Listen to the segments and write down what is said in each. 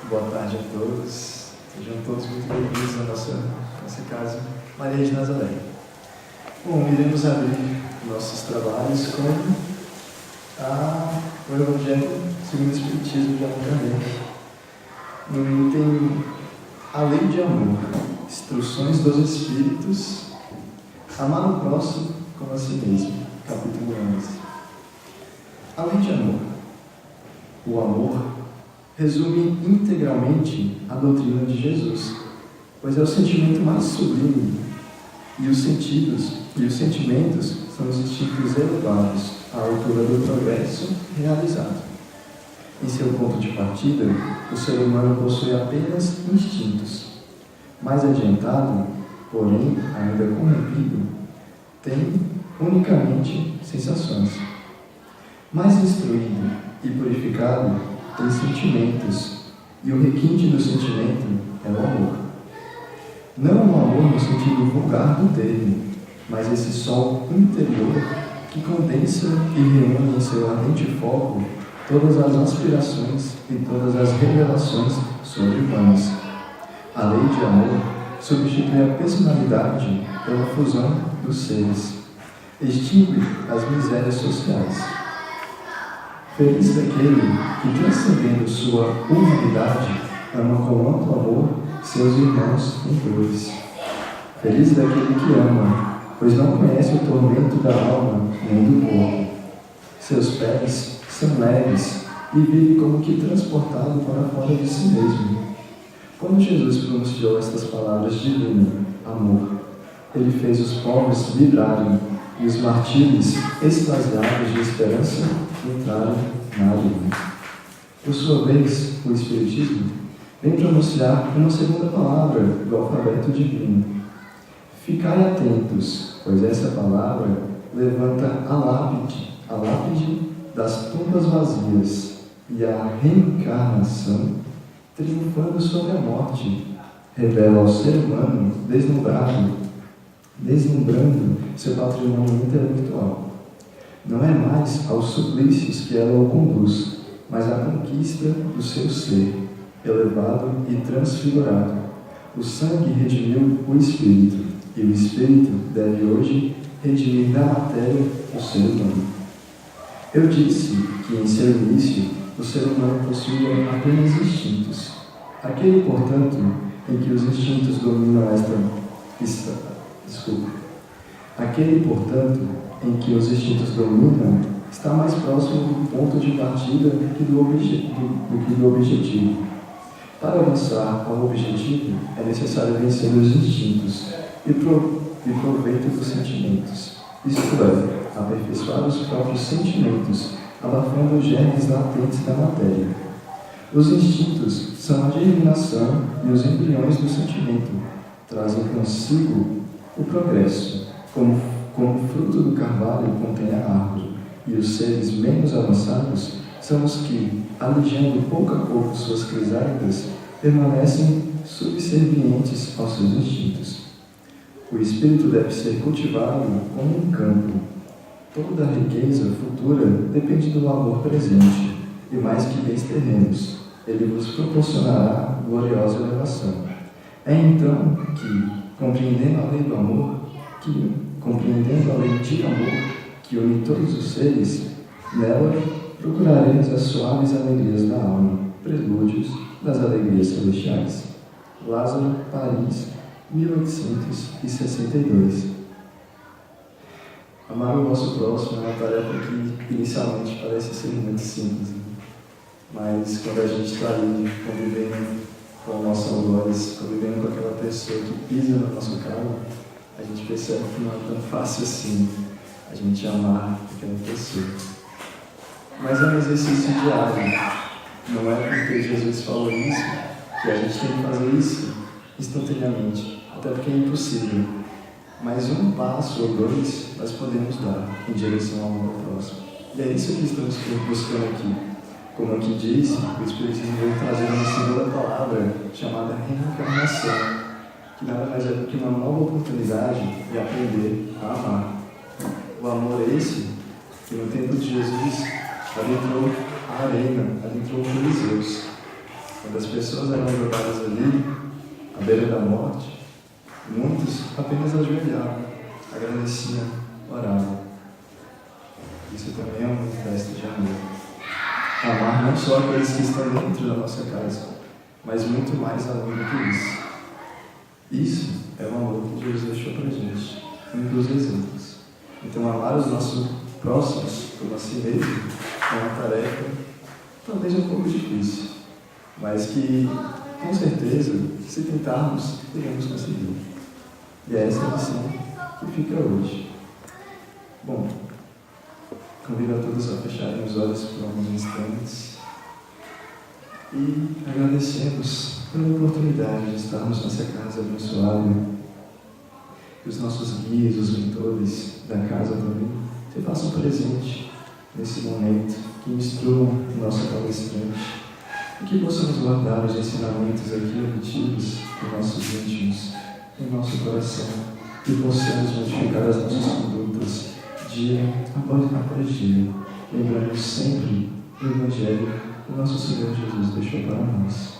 Boa tarde a todos. Sejam todos muito bem-vindos à nossa casa Maria de Nazaré. Bom, iremos abrir nossos trabalhos com o Evangelho segundo o Espiritismo de Allan Kardec. No item A Lei de Amor, Instruções dos Espíritos, Amar o Próximo como a Si mesmo, capítulo 11. A Lei de Amor. O amor resume integralmente a doutrina de Jesus, pois é o sentimento mais sublime, e os sentimentos são os instintos elevados à altura do progresso realizado. Em seu ponto de partida, o ser humano possui apenas instintos. Mais adiantado, porém ainda corrompido, tem unicamente sensações. Mais instruído e purificado, tem sentimentos, e o requinte do sentimento é o amor. Não o amor no sentido vulgar do termo, mas esse sol interior que condensa e reúne em seu ardente foco todas as aspirações e todas as revelações sobre-humanas. A lei de amor substitui a personalidade pela fusão dos seres, extingue as misérias sociais. Feliz daquele que, transcendendo sua humanidade, ama com amplo amor seus irmãos em dores. Feliz daquele que ama, pois não conhece o tormento da alma nem do corpo. Seus pés são leves e vive como que transportado para fora de si mesmo. Quando Jesus pronunciou estas palavras divinas, amor, ele fez os povos vibrarem e os martírios, extasiados de esperança, entraram na alegria. Por sua vez, o Espiritismo vem pronunciar uma segunda palavra do alfabeto divino. Ficai atentos, pois essa palavra levanta a lápide das tumbas vazias, e a reencarnação, triunfando sobre a morte, revela ao ser humano deslumbrando seu patrimônio intelectual. Não é mais aos suplícios que ela o conduz, mas à conquista do seu ser, elevado e transfigurado. O sangue redimiu o espírito, e o espírito deve hoje redimir da matéria o ser humano. Eu disse que em seu início o ser humano possuía apenas instintos. Aquele, portanto, em que os instintos dominam está mais próximo do ponto de partida do que do objetivo. Para avançar ao objetivo, é necessário vencer os instintos e proveito dos sentimentos, isto é, aperfeiçoar os próprios sentimentos, abafando os germes latentes da matéria. Os instintos são a germinação e os embriões do sentimento, trazem consigo o progresso, como fruto do carvalho contém a árvore, e os seres menos avançados são os que, alijando pouco a pouco suas crisálidas, permanecem subservientes aos seus instintos. O espírito deve ser cultivado como um campo. Toda a riqueza futura depende do amor presente, e mais que bens terrenos, ele vos proporcionará gloriosa elevação. É então que, compreendendo a lei de amor que une todos os seres, nela procuraremos as suaves alegrias da alma, prelúdios das alegrias celestiais. Lázaro, Paris, 1862. Amar o nosso próximo é uma tarefa que inicialmente parece ser muito simples, mas quando a gente está ali convivendo com o nosso algoz, convivendo com aquela pessoa que pisa no nosso carro, a gente percebe que não é tão fácil assim a gente amar aquela pessoa. Mas é um exercício diário. Não é porque Jesus falou isso que a gente tem que fazer isso instantaneamente, até porque é impossível. Mas um passo ou dois nós podemos dar em direção ao amor próximo. E é isso que estamos buscando aqui. Como aqui diz, o Espiritismo veio trazer uma segunda palavra chamada reencarnação, que nada mais é do que uma nova oportunidade de aprender a amar. O amor é esse que no tempo de Jesus adentrou a arena, adentrou os Filiseus. Quando as pessoas eram jogadas ali, à beira da morte, muitos apenas ajoelhavam, agradeciam, oravam. Isso também é um manifesto de amor. Amar não só aqueles que estão dentro da nossa casa, mas muito mais além do que isso. Isso é o amor que Jesus deixou para a gente, um dos exemplos. Então, amar os nossos próximos como a si mesmo é uma tarefa talvez um pouco difícil, mas que, com certeza, se tentarmos, iremos conseguir. E é essa a lição que fica hoje. Bom, convido a todos a fecharem os olhos por alguns instantes e agradecemos pela oportunidade de estarmos nessa casa abençoada. Que os nossos guias, os mentores da casa também se façam presente nesse momento, que instruam o nosso palestrante e que possamos guardar os ensinamentos aqui obtidos em nossos íntimos, em nosso coração, e possamos modificar as nossas condutas dia após dia, lembrando sempre do Evangelho que o nosso Senhor Jesus deixou para nós.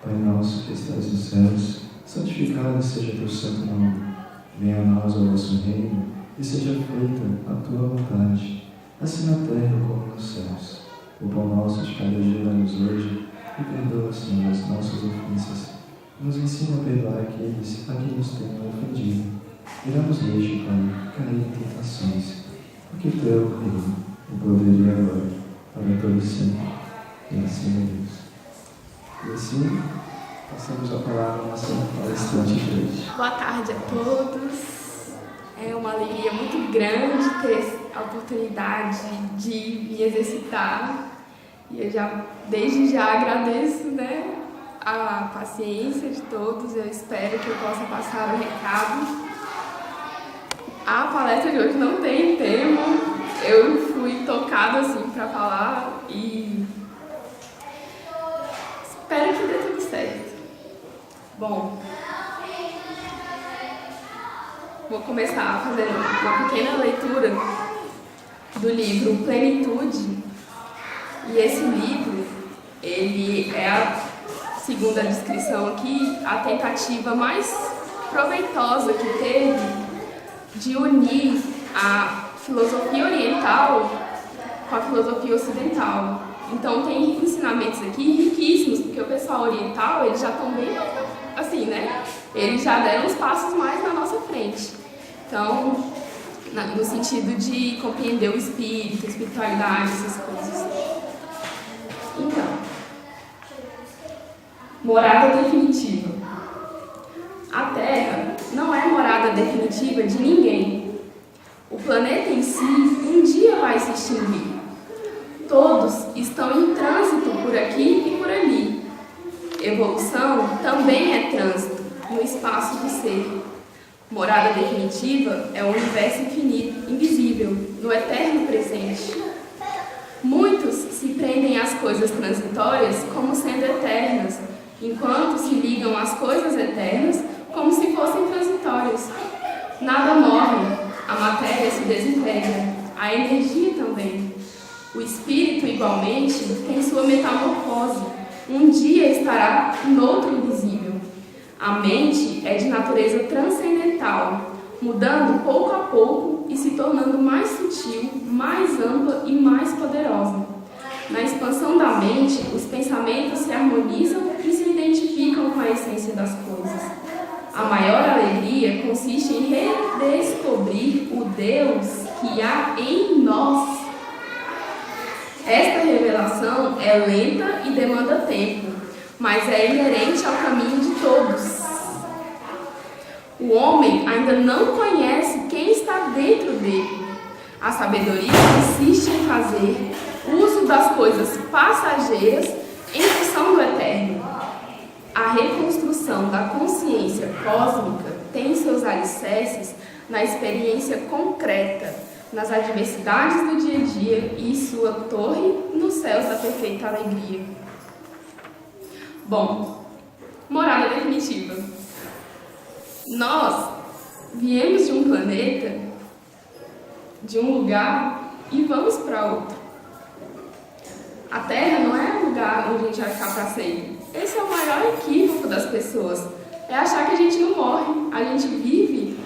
Pai nosso que estás nos céus, santificado seja teu santo nome. Venha a nós o vosso reino e seja feita a tua vontade, assim na terra como nos céus. O pão nosso de cada dia dá-nos hoje e perdoa, Senhor, as nossas ofensas. Nos ensina a perdoar aqueles a quem nos tenham ofendido. E não nos deixe, Pai, cair em tentações, porque teu é o reino, o poder e a glória, para todo sempre. E assim é Deus. E assim, passamos a palavra à nossa palestrante de hoje. Boa tarde a todos. É uma alegria muito grande ter a oportunidade de me exercitar. E eu desde já agradeço, a paciência de todos. Eu espero que eu possa passar o recado. A palestra de hoje não tem tema. Eu fui tocada assim para falar e espero que dê tudo certo. Bom, vou começar fazendo uma pequena leitura do livro Plenitude. E esse livro, ele é, segundo a descrição aqui, a tentativa mais proveitosa que teve de unir a filosofia oriental com a filosofia ocidental. Então tem ensinamentos aqui riquíssimos, porque o pessoal oriental, eles já estão bem assim, eles já deram uns passos mais na nossa frente. Então, no sentido de compreender o espírito, a espiritualidade, essas coisas. Então, morada definitiva. A Terra não é morada definitiva de ninguém. O planeta em si um dia vai se extinguir. Todos estão em trânsito por aqui e por ali. Evolução também é trânsito no espaço do ser. Morada definitiva é o universo infinito, invisível, no eterno presente. Muitos se prendem às coisas transitórias como sendo eternas, enquanto se ligam às coisas eternas como se fossem transitórias. Nada morre, a matéria se desintegra, a energia também. O espírito, igualmente, tem sua metamorfose. Um dia estará noutro invisível. A mente é de natureza transcendental, mudando pouco a pouco e se tornando mais sutil, mais ampla e mais poderosa. Na expansão da mente, os pensamentos se harmonizam e se identificam com a essência das coisas. A maior alegria consiste em redescobrir o Deus que há em nós. Esta revelação é lenta e demanda tempo, mas é inerente ao caminho de todos. O homem ainda não conhece quem está dentro dele. A sabedoria consiste em fazer uso das coisas passageiras em função do eterno. A reconstrução da consciência cósmica tem seus alicerces na experiência concreta, nas adversidades do dia a dia e sua torre nos céus da perfeita alegria. Bom, morada definitiva. Nós viemos de um planeta, de um lugar, e vamos para outro. A Terra não é um lugar onde a gente vai ficar para sempre. Esse é o maior equívoco das pessoas. É achar que a gente não morre, a gente vive.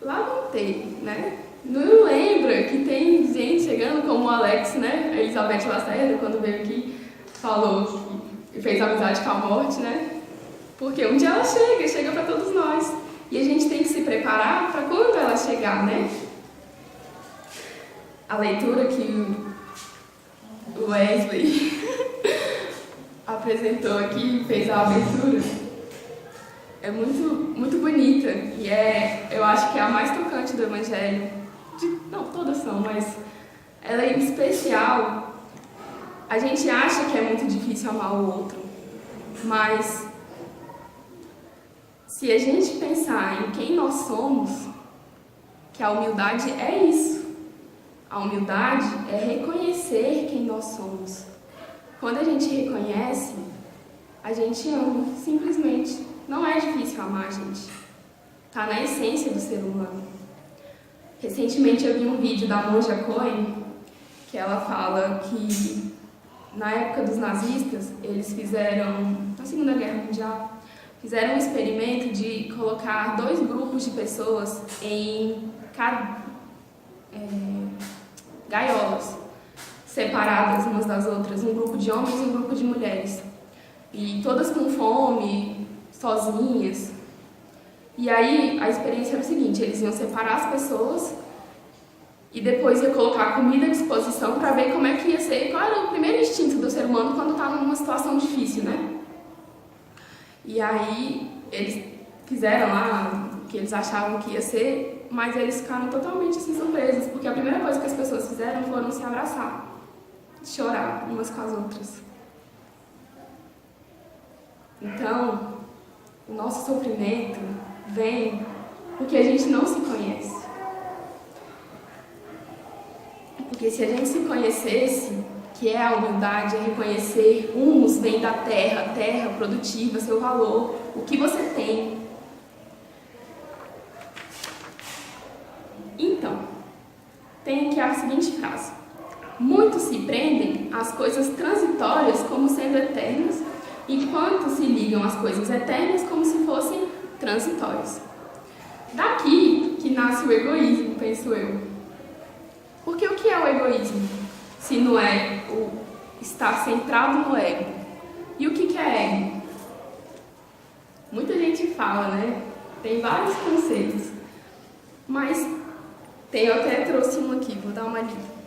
Lá não tem, né? Não lembra que tem gente chegando como o Alex, né? A Elizabeth Lacerda, quando veio aqui, falou que fez amizade com a morte, né? Porque um dia ela chega para todos nós. E a gente tem que se preparar para quando ela chegar, né? A leitura que o Wesley apresentou aqui, fez a abertura, é muito bonita. E eu acho que é a mais tocante do Evangelho. Não, todas são, mas ela é especial. A gente acha que é muito difícil amar o outro, mas se a gente pensar em quem nós somos, que a humildade é isso. A humildade é reconhecer quem nós somos. Quando a gente reconhece, a gente ama, simplesmente. Não é difícil amar, gente. Está na essência do ser humano. Recentemente eu vi um vídeo da Monja Coen, que ela fala que na época dos nazistas, eles fizeram, na Segunda Guerra Mundial, fizeram um experimento de colocar 2 grupos de pessoas em gaiolas separadas umas das outras, um grupo de homens e um grupo de mulheres, e todas com fome, sozinhas. E aí a experiência era o seguinte: eles iam separar as pessoas e depois ia colocar comida à disposição para ver como é que ia ser, qual era o primeiro instinto do ser humano quando está numa situação difícil, né? E aí eles fizeram lá o que eles achavam que ia ser, mas eles ficaram totalmente assim surpresos, porque a primeira coisa que as pessoas fizeram foram se abraçar, chorar umas com as outras. Então, o nosso sofrimento vem porque a gente não se conhece. Porque se a gente se conhecesse, que é a humildade, é reconhecer humus vem da terra, terra produtiva, seu valor, o que você tem. Então, tem aqui a seguinte frase: muitos se prendem às coisas transitórias como sendo eternas, enquanto se ligam às coisas eternas como se fossem transitórias. Daqui que nasce o egoísmo, penso eu. Porque o que é o egoísmo, se não é o estar centrado no ego? E o que é ego? Muita gente fala, né? Tem vários conceitos, mas eu até trouxe um aqui, vou dar uma lida.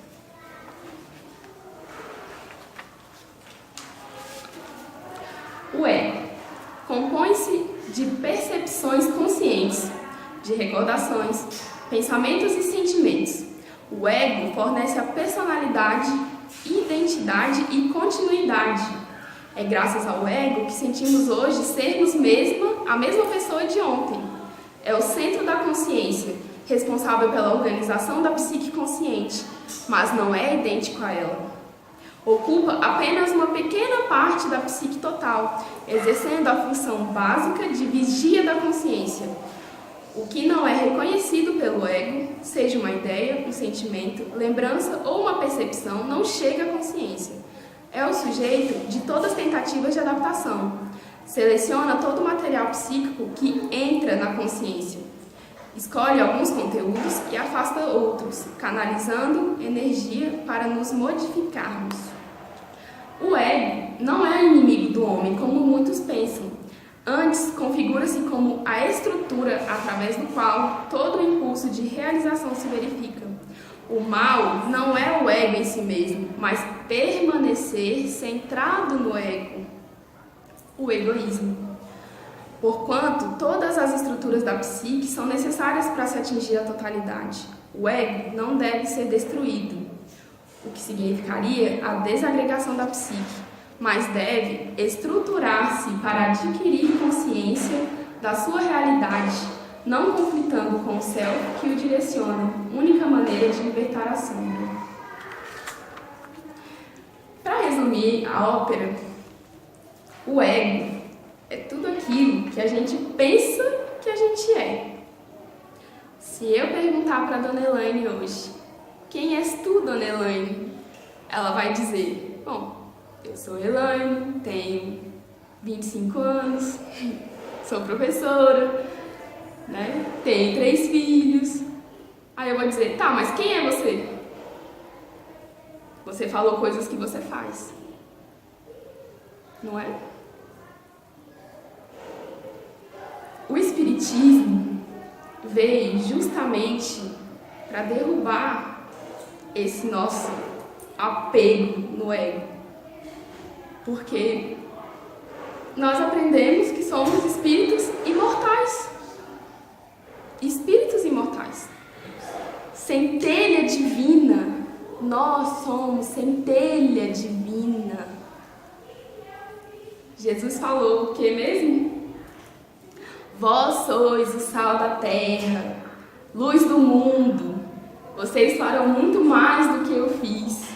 O ego compõe-se de percepções conscientes, de recordações, pensamentos e sentimentos. O ego fornece a personalidade, identidade e continuidade. É graças ao ego que sentimos hoje sermos a mesma pessoa de ontem. É o centro da consciência, responsável pela organização da psique consciente, mas não é idêntico a ela. Ocupa apenas uma pequena parte da psique total, exercendo a função básica de vigia da consciência. O que não é reconhecido pelo ego, seja uma ideia, um sentimento, lembrança ou uma percepção, não chega à consciência. É o sujeito de todas as tentativas de adaptação. Seleciona todo o material psíquico que entra na consciência. Escolhe alguns conteúdos e afasta outros, canalizando energia para nos modificarmos. O ego não é inimigo do homem, como muitos pensam. Antes, configura-se como a estrutura através do qual todo o impulso de realização se verifica. O mal não é o ego em si mesmo, mas permanecer centrado no ego, o egoísmo. Porquanto, todas as estruturas da psique são necessárias para se atingir a totalidade. O ego não deve ser destruído, o que significaria a desagregação da psique, mas deve estruturar-se para adquirir consciência da sua realidade, não conflitando com o self que o direciona, única maneira de libertar a sombra. Para resumir a ópera, o ego é tudo aquilo que a gente pensa que a gente é. Se eu perguntar para a Dona Elaine hoje, quem és tu, Dona Elaine? Ela vai dizer, Bom, eu sou Elaine, tenho 25 anos, sou professora, né? Tenho 3 filhos. Aí eu vou dizer, tá, mas quem é você? Você falou coisas que você faz, não é? O Espiritismo veio justamente para derrubar esse nosso apego no ego. Porque nós aprendemos que somos espíritos imortais. Espíritos imortais. Centelha divina. Nós somos centelha divina. Jesus falou o que mesmo? Vós sois o sal da terra, luz do mundo. Vocês farão muito mais do que eu fiz.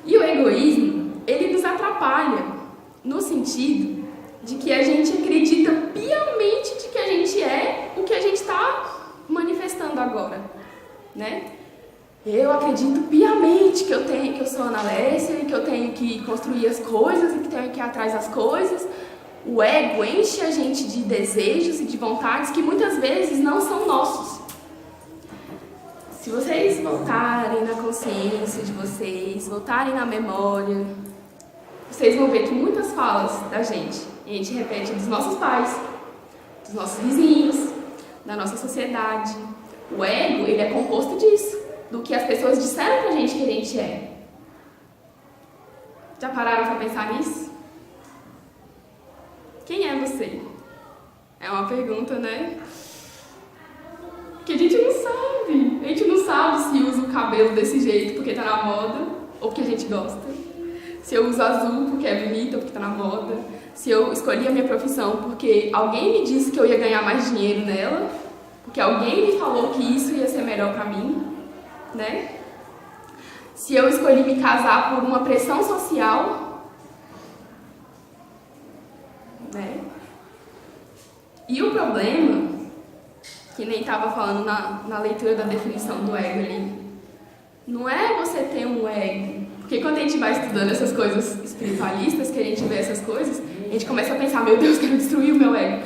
E o egoísmo, ele nos atrapalha no sentido de que a gente acredita piamente de que a gente é o que a gente está manifestando agora, né? Eu acredito piamente que eu sou Ana Lécia e que eu tenho que construir as coisas e que tenho que ir atrás das coisas. O ego enche a gente de desejos e de vontades que muitas vezes não são nossos. Se vocês voltarem na consciência de vocês, voltarem na memória, vocês vão ver que muitas falas da gente, a gente repete dos nossos pais, dos nossos vizinhos, da nossa sociedade. O ego, ele é composto disso, do que as pessoas disseram pra gente que a gente é. Já pararam pra pensar nisso? Quem é você? É uma pergunta, né? Que a gente não sabe. A gente não sabe se usa o cabelo desse jeito porque tá na moda ou porque a gente gosta. Se eu uso azul porque é bonita ou porque tá na moda. Se eu escolhi a minha profissão porque alguém me disse que eu ia ganhar mais dinheiro nela, porque alguém me falou que isso ia ser melhor pra mim, né? Se eu escolhi me casar por uma pressão social, né? E o problema, que nem estava falando na leitura da definição do ego ali, não é você ter um ego. Porque quando a gente vai estudando essas coisas espiritualistas, que a gente vê essas coisas, a gente começa a pensar, meu Deus, quero destruir o meu ego.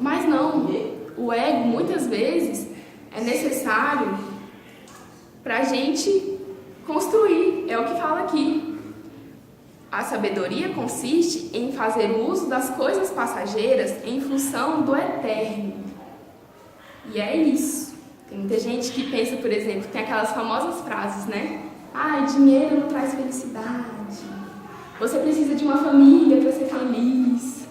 Mas não, o ego muitas vezes é necessário para a gente construir, é o que fala aqui. A sabedoria consiste em fazer uso das coisas passageiras em função do eterno. E é isso. Tem muita gente que pensa, por exemplo, tem aquelas famosas frases, né? Dinheiro não traz felicidade. Você precisa de uma família para ser feliz.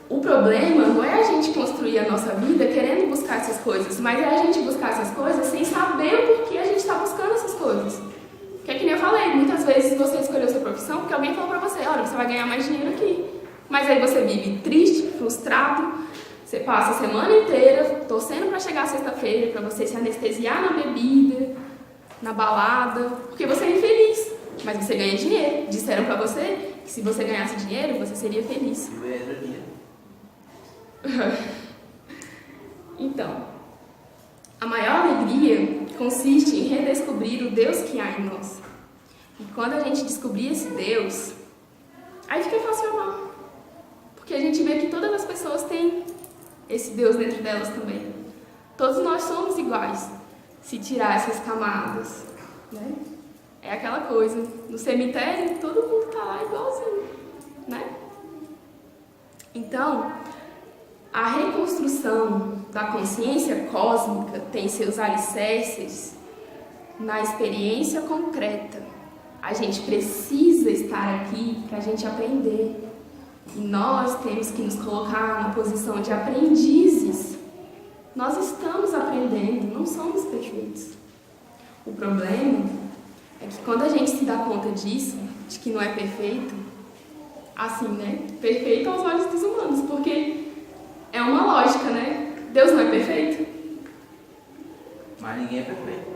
O problema não é a gente construir a nossa vida querendo buscar essas coisas, mas é a gente buscar essas coisas sem saber o porquê a gente está buscando essas coisas. Porque é que nem eu falei, muitas vezes você escolheu sua profissão porque alguém falou pra você, olha, você vai ganhar mais dinheiro aqui. Mas aí você vive triste, frustrado, você passa a semana inteira torcendo para chegar sexta-feira, para você se anestesiar na bebida, na balada, porque você é infeliz. Mas você ganha dinheiro. Disseram pra você que se você ganhasse dinheiro, você seria feliz. Então, a maior alegria consiste em redescobrir o Deus que há em nós. E quando a gente descobrir esse Deus, aí fica fácil amar. Porque a gente vê que todas as pessoas têm esse Deus dentro delas também. Todos nós somos iguais, se tirar essas camadas, né? É aquela coisa, no cemitério todo mundo tá lá igualzinho, né? Então, a reconstrução da consciência cósmica tem seus alicerces na experiência concreta. A gente precisa estar aqui para a gente aprender. E nós temos que nos colocar na posição de aprendizes. Nós estamos aprendendo, não somos perfeitos. O problema é que quando a gente se dá conta disso, de que não é perfeito, assim, né? Perfeito aos olhos dos humanos, porque é uma lógica, né? Deus não é perfeito? Mas ninguém é perfeito,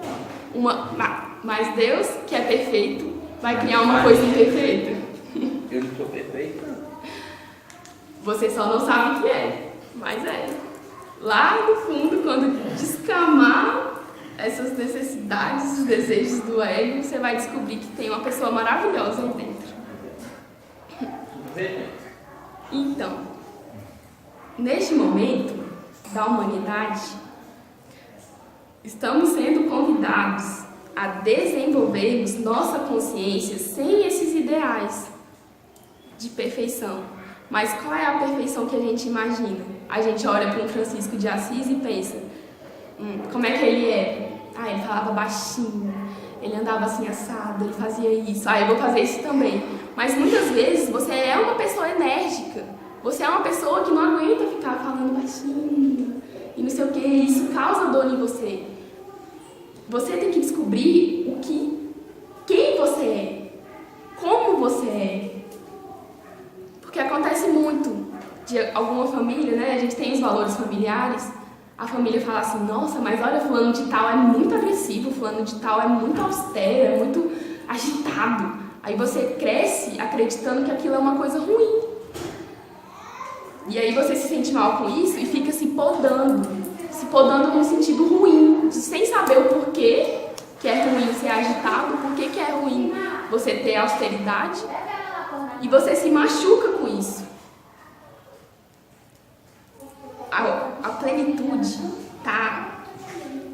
não. Mas Deus, que é perfeito, vai criar uma coisa imperfeita. Eu não sou perfeito, não. Você só não sabe o que é, mas é. Lá no fundo, quando descamar essas necessidades, os desejos do ego, você vai descobrir que tem uma pessoa maravilhosa aí dentro. Então, neste momento da humanidade, estamos sendo convidados a desenvolvermos nossa consciência sem esses ideais de perfeição. Mas qual é a perfeição que a gente imagina? A gente olha para um Francisco de Assis e pensa, como é que ele é? Ele falava baixinho, ele andava assim assado, ele fazia isso, eu vou fazer isso também. Mas muitas vezes você é uma pessoa enérgica, você é uma pessoa que não aguenta ficar falando baixinho e não sei o que, isso causa dor em você. Você tem que descobrir quem você é, como você é. Porque acontece muito de alguma família, né? A gente tem os valores familiares, a família fala assim, nossa, mas olha, fulano de tal é muito agressivo, fulano de tal é muito austero, é muito agitado. Aí você cresce acreditando que aquilo é uma coisa ruim. E aí você se sente mal com isso e fica se podando num sentido ruim, sem saber o porquê que é ruim ser agitado, porquê que é ruim você ter austeridade, e você se machuca com isso. A plenitude está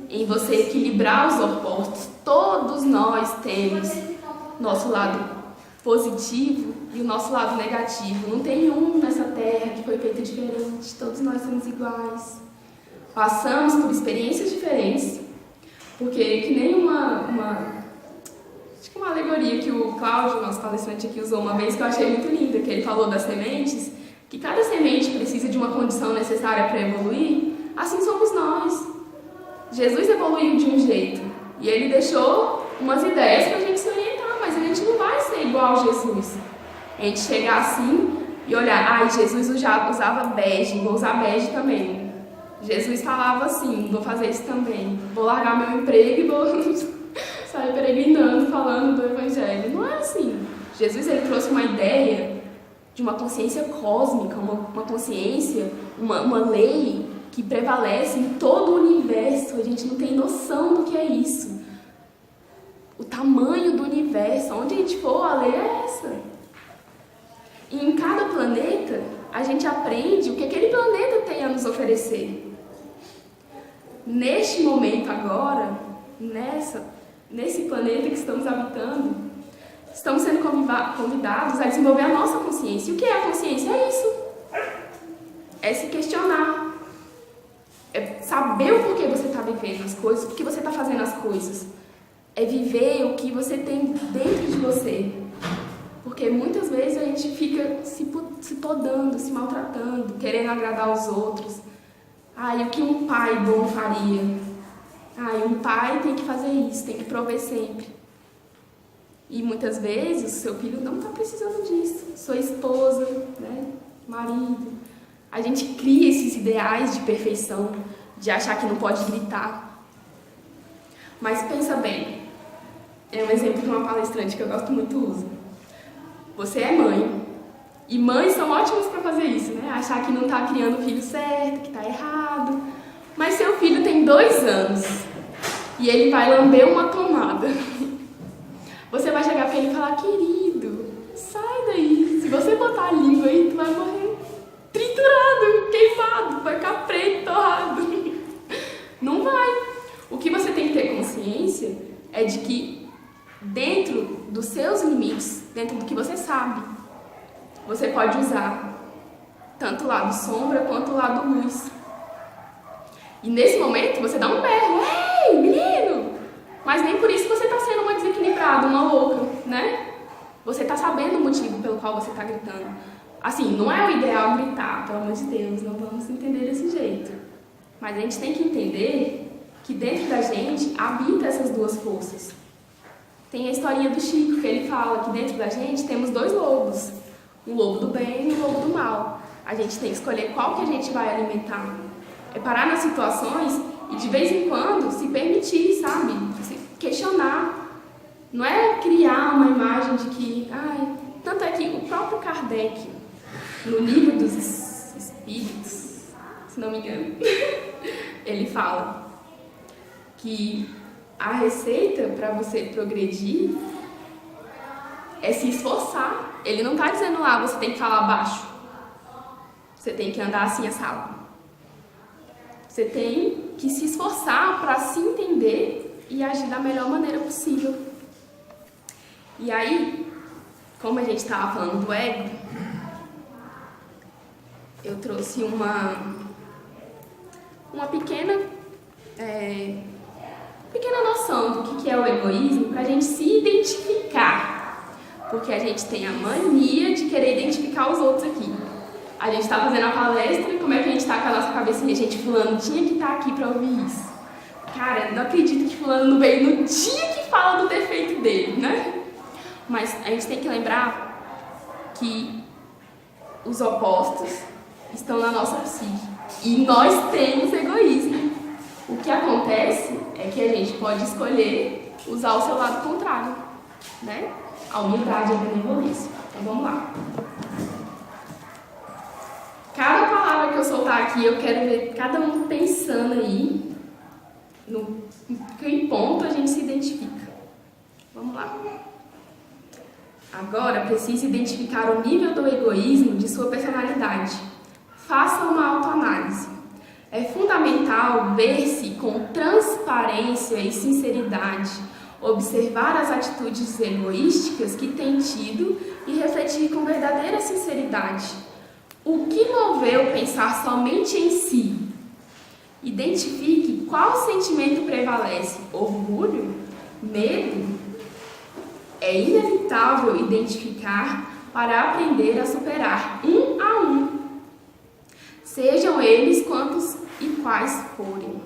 em você equilibrar os opostos. Todos nós temos nosso lado positivo e o nosso lado negativo. Não tem um nessa terra que foi feito diferente. Todos nós somos iguais. Passamos por experiências diferentes, porque que nem acho que uma alegoria que o Cláudio, nosso palestrante aqui, usou uma vez, que eu achei muito linda, que ele falou das sementes, que cada semente precisa de uma condição necessária para evoluir, assim somos nós. Jesus evoluiu de um jeito, e ele deixou umas ideias para a gente se orientar, mas a gente não vai ser igual a Jesus. A gente chegar assim e olhar, Jesus já usava bege, vou usar bege também. Jesus falava assim, vou fazer isso também, vou largar meu emprego e vou sair peregrinando, falando do Evangelho. Não é assim. Jesus, ele trouxe uma ideia de uma consciência cósmica, uma consciência, uma lei que prevalece em todo o universo. A gente não tem noção do que é isso. O tamanho do universo, onde a gente for, a lei é essa. E em cada planeta, a gente aprende o que aquele planeta tem a nos oferecer. Neste momento agora, nesse planeta que estamos habitando, estamos sendo convidados a desenvolver a nossa consciência. E o que é a consciência? É isso. É se questionar. É saber o porquê você está vivendo as coisas, por que você está fazendo as coisas. É viver o que você tem dentro de você. Porque muitas vezes a gente fica se podando, se maltratando, querendo agradar os outros. O que um pai bom faria? Um pai tem que fazer isso, tem que prover sempre. E muitas vezes o seu filho não está precisando disso. Sua esposa, né? Marido. A gente cria esses ideais de perfeição, de achar que não pode gritar. Mas pensa bem, é um exemplo que uma palestrante que eu gosto muito usa. Você é mãe, e mães são ótimas para fazer isso, né? Achar que não está criando o filho certo, que está errado. Mas seu filho tem 2 anos e ele vai lamber uma tomada. Você vai chegar para ele e falar, querido, sai daí. Se você botar a língua aí, tu vai morrer triturado, queimado, vai ficar preto, torrado. Não vai. O que você tem que ter consciência é de que dentro dos seus limites, dentro do que você sabe, você pode usar tanto o lado sombra quanto o lado luz. E nesse momento você dá um berro, ei, menino! Mas nem por isso você está sendo uma desequilibrada, uma louca, né? Você está sabendo o motivo pelo qual você está gritando. Assim, não é o ideal gritar, pelo amor de Deus, não vamos entender desse jeito. Mas a gente tem que entender que dentro da gente habita essas duas forças. Tem a historinha do Chico, que ele fala que dentro da gente temos 2 lobos. Um lobo do bem e um lobo do mal. A gente tem que escolher qual que a gente vai alimentar. É parar nas situações e de vez em quando se permitir, sabe? Se questionar. Não é criar uma imagem de que... tanto é que o próprio Kardec, no livro dos Espíritos, se não me engano, ele fala que a receita para você progredir é se esforçar. Ele não está dizendo lá, você tem que falar baixo. Você tem que andar assim, assado. Você tem que se esforçar para se entender e agir da melhor maneira possível. E aí, como a gente estava falando do ego, eu trouxe uma pequena noção do que é o egoísmo para a gente se identificar. Porque a gente tem a mania de querer identificar os outros aqui. A gente está fazendo a palestra e como é que a gente está com a nossa cabecinha? Gente, fulano tinha que estar aqui para ouvir isso. Cara, não acredito que fulano não veio no dia que fala do defeito dele, né? Mas a gente tem que lembrar que os opostos estão na nossa psique. E nós temos egoísmo. O que acontece é que a gente pode escolher usar o seu lado contrário, né? A humildade e a benevolência. Então vamos lá. Cada palavra que eu soltar aqui, eu quero ver cada um pensando aí no que ponto a gente se identifica. Vamos lá. Agora, precisa identificar o nível do egoísmo de sua personalidade. Faça uma autoanálise. É fundamental ver-se com transparência e sinceridade, observar as atitudes egoísticas que tem tido e refletir com verdadeira sinceridade. O que moveu pensar somente em si? Identifique qual sentimento prevalece: orgulho? Medo? É inevitável identificar para aprender a superar um a um, sejam eles quantos e quais forem.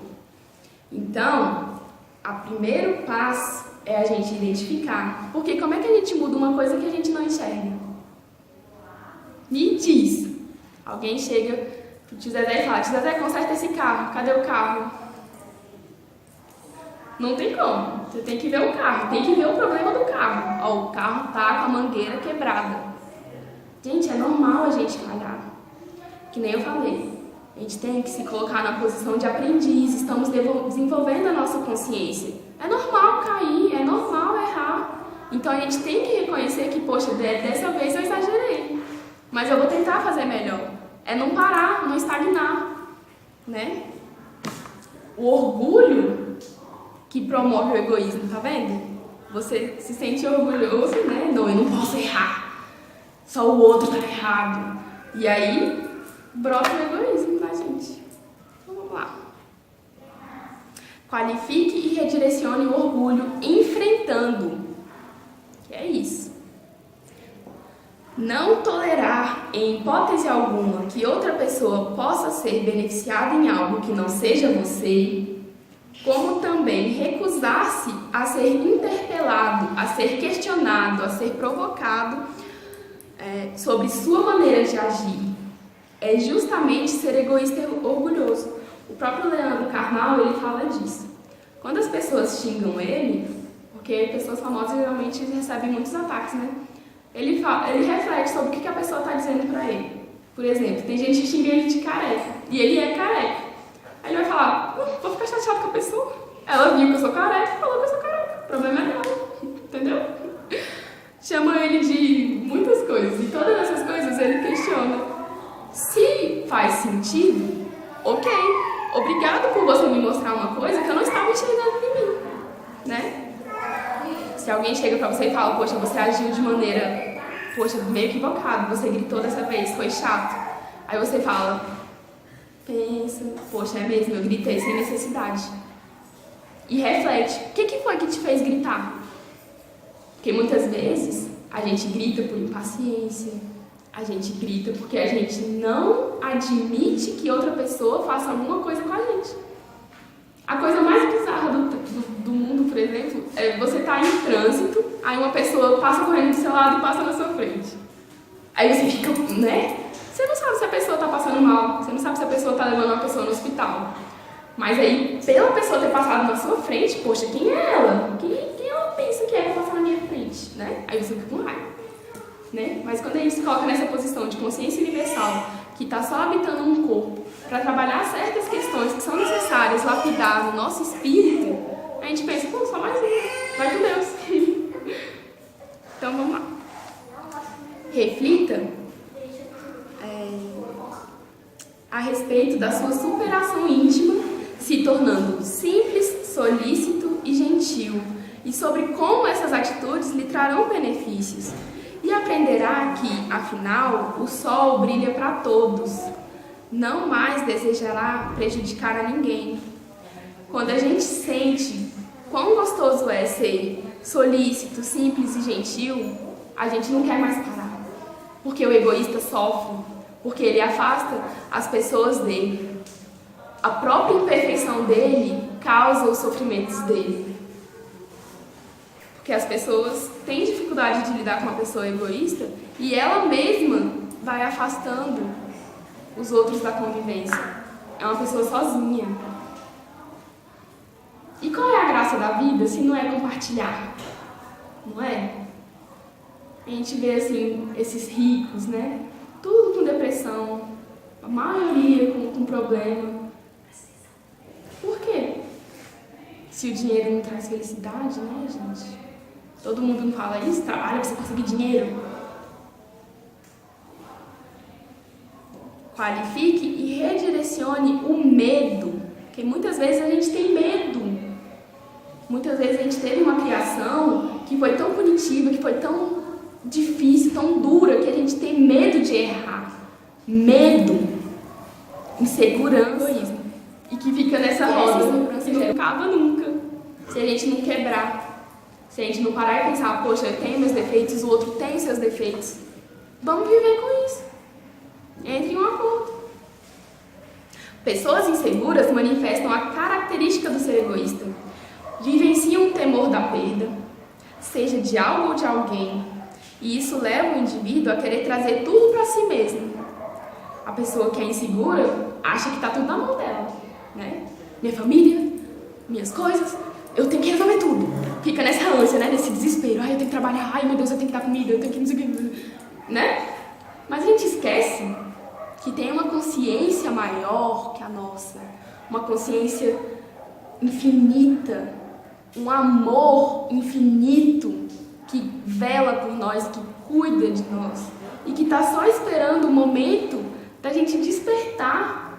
Então, o primeiro passo é a gente identificar. Porque como é que a gente muda uma coisa que a gente não enxerga? Me diz. Alguém chega pro tio Zezé e fala: tio Zezé, conserta esse carro. Cadê o carro? Não tem como. Você tem que ver o carro. Tem que ver o problema do carro. Ó, o carro tá com a mangueira quebrada. Gente, é normal a gente falhar. Que nem eu falei. A gente tem que se colocar na posição de aprendiz. Estamos desenvolvendo a nossa consciência. É normal cair, é normal errar. Então a gente tem que reconhecer que, poxa, dessa vez eu exagerei. Mas eu vou tentar fazer melhor. É não parar, não estagnar, né? O orgulho que promove o egoísmo, tá vendo? Você se sente orgulhoso, né? Não, eu não posso errar. Só o outro tá errado. E aí, brota o egoísmo da gente. Então, vamos lá. Qualifique e redirecione o orgulho enfrentando. Que é isso. Não tolerar, em hipótese alguma, que outra pessoa possa ser beneficiada em algo que não seja você, como também recusar-se a ser interpelado, a ser questionado, a ser provocado sobre sua maneira de agir. É justamente ser egoísta e orgulhoso. O próprio Leandro Carnal, ele fala disso. Quando as pessoas xingam ele, porque pessoas famosas geralmente recebem muitos ataques, né? Ele reflete sobre o que a pessoa está dizendo para ele. Por exemplo, tem gente que xinga ele de careca, e ele é careca. Aí ele vai falar: vou ficar chateado com a pessoa. Ela viu que eu sou careca e falou que eu sou careca. O problema é dela, entendeu? Chama ele de muitas coisas, e todas essas coisas ele questiona. Se faz sentido, ok. Obrigado por você me mostrar uma coisa que eu não estava enxergando em mim, né? Se alguém chega pra você e fala: poxa, você agiu de maneira, poxa, meio equivocada, você gritou dessa vez, foi chato. Aí você fala, pensa, poxa, é mesmo, eu gritei sem necessidade. E reflete, o que foi que te fez gritar? Porque muitas vezes a gente grita por impaciência, a gente grita porque a gente não admite que outra pessoa faça alguma coisa com a gente. A coisa mais bizarra do mundo, por exemplo, é você estar em trânsito, aí uma pessoa passa correndo do seu lado e passa na sua frente. Aí você fica, né? Você não sabe se a pessoa está passando mal, você não sabe se a pessoa está levando uma pessoa no hospital. Mas aí, pela pessoa ter passado na sua frente, poxa, quem é ela? Quem ela pensa que é passar na minha frente, né? Aí você fica com raiva, né? Mas quando a gente se coloca nessa posição de consciência universal, que está só habitando um corpo, para trabalhar certas questões que são necessárias lapidar no nosso espírito, a gente pensa, pô, só mais um, vai com Deus. Então vamos lá. Reflita a respeito da sua superação íntima, se tornando simples, solícito e gentil, e sobre como essas atitudes lhe trarão benefícios. E aprenderá que, afinal, o sol brilha para todos. Não mais desejará prejudicar a ninguém. Quando a gente sente quão gostoso é ser solícito, simples e gentil, a gente não quer mais parar. Porque o egoísta sofre, porque ele afasta as pessoas dele. A própria imperfeição dele causa os sofrimentos dele. Porque as pessoas têm dificuldade de lidar com uma pessoa egoísta e ela mesma vai afastando os outros da convivência. É uma pessoa sozinha. E qual é a graça da vida se não é compartilhar? Não é? A gente vê assim, esses ricos, né? Tudo com depressão, a maioria com problema. Por quê? Se o dinheiro não traz felicidade, né, gente? Todo mundo não fala isso, trabalha para você conseguir dinheiro. Qualifique e redirecione o medo, porque muitas vezes a gente tem medo. Muitas vezes a gente teve uma criação que foi tão punitiva, que foi tão difícil, tão dura, que a gente tem medo de errar. Medo, insegurança, egoísmo. E que fica nessa roda, que não acaba nunca, se a gente não quebrar. Se a gente não parar e pensar, poxa, eu tenho meus defeitos, o outro tem seus defeitos. Vamos viver com isso. Entre em um acordo. Pessoas inseguras manifestam a característica do ser egoísta. Vivenciam o temor da perda, seja de algo ou de alguém. E isso leva o indivíduo a querer trazer tudo para si mesmo. A pessoa que é insegura acha que está tudo na mão dela, né? Minha família, minhas coisas, eu tenho que resolver tudo. Fica nessa ânsia, né? Nesse desespero. Ai, eu tenho que trabalhar. Ai, meu Deus, eu tenho que dar comida. Eu tenho que não sei o que, né? Mas a gente esquece que tem uma consciência maior que a nossa. Uma consciência infinita. Um amor infinito que vela por nós, que cuida de nós. E que está só esperando o momento da gente despertar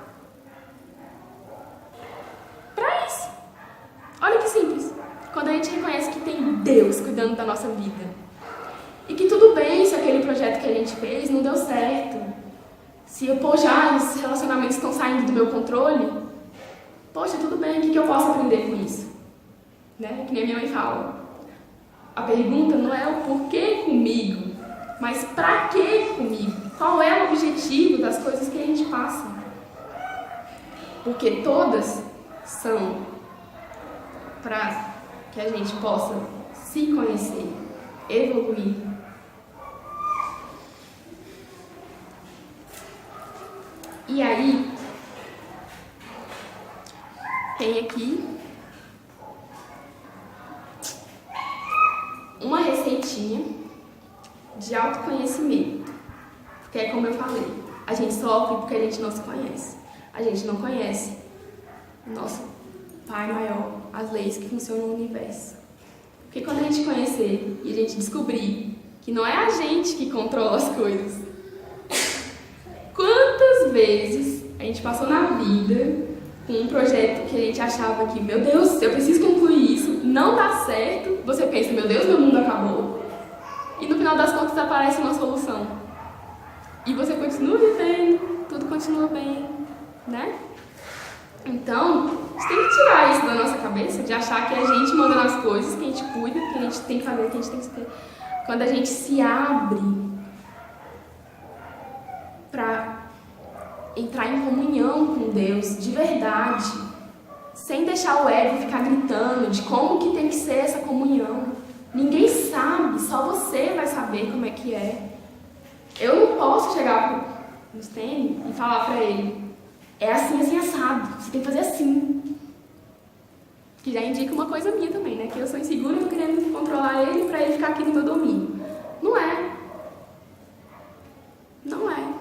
para isso. Olha que simples. Quando a gente reconhece que tem Deus cuidando da nossa vida. E que tudo bem se aquele projeto que a gente fez não deu certo. Se, poxa, os relacionamentos estão saindo do meu controle. Poxa, tudo bem, o que eu posso aprender com isso? Né? Que nem a minha mãe fala. A pergunta não é o porquê comigo, mas pra que comigo? Qual é o objetivo das coisas que a gente passa? Porque todas são para que a gente possa se conhecer, evoluir. E aí, tem aqui uma receitinha de autoconhecimento. Porque é como eu falei, a gente sofre porque a gente não se conhece. A gente não conhece o nosso Pai maior, as leis que funcionam no universo. Porque quando a gente conhecer e a gente descobrir que não é a gente que controla as coisas, quantas vezes a gente passou na vida com um projeto que a gente achava que, meu Deus, eu preciso concluir isso, não dá certo, você pensa, meu Deus, meu mundo acabou, e no final das contas aparece uma solução. E você continua vivendo, tudo continua bem, né? Então, a gente tem que tirar isso da nossa cabeça, de achar que a gente manda nas coisas, que a gente cuida, que a gente tem que fazer, que a gente tem que ter. Quando a gente se abre para entrar em comunhão com Deus, de verdade, sem deixar o ego ficar gritando de como que tem que ser essa comunhão. Ninguém sabe, só você vai saber como é que é. Eu não posso chegar pro Stênio e falar para ele, é assim, assim, assado, você tem que fazer assim. Que já indica uma coisa minha também, né? Que eu sou insegura e tô querendo controlar ele para ele ficar aqui no meu domínio. Não é. Não é.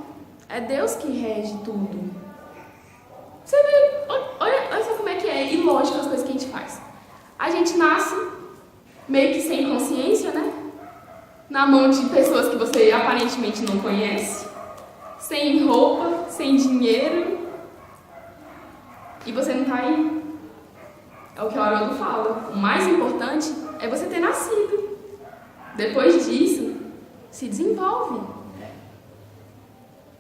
É Deus que rege tudo. A gente nasce meio que sem consciência, né? Na mão de pessoas que você aparentemente não conhece, sem roupa, sem dinheiro, e você não tá aí. É o que o Haroldo fala. O mais importante é você ter nascido. Depois disso, se desenvolve.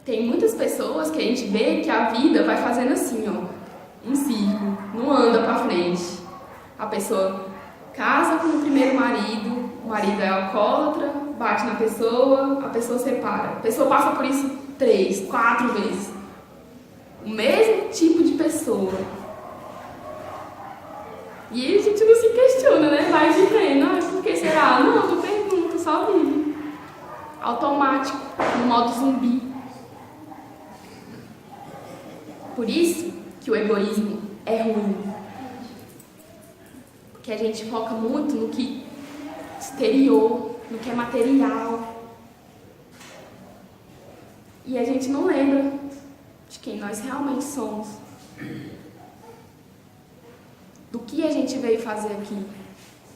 Tem muitas pessoas que a gente vê que a vida vai fazendo assim, ó, um círculo, não anda pra frente. A pessoa casa com o primeiro marido, o marido é alcoólatra, bate na pessoa, a pessoa separa. A pessoa passa por isso 3, 4 vezes. O mesmo tipo de pessoa. E a gente não se questiona, né? Vai vivendo. Por que será? Não, não pergunto, só vive. Automático, no modo zumbi. Por isso que o egoísmo é ruim. Porque a gente foca muito no que exterior, no que é material. E a gente não lembra de quem nós realmente somos. Do que a gente veio fazer aqui?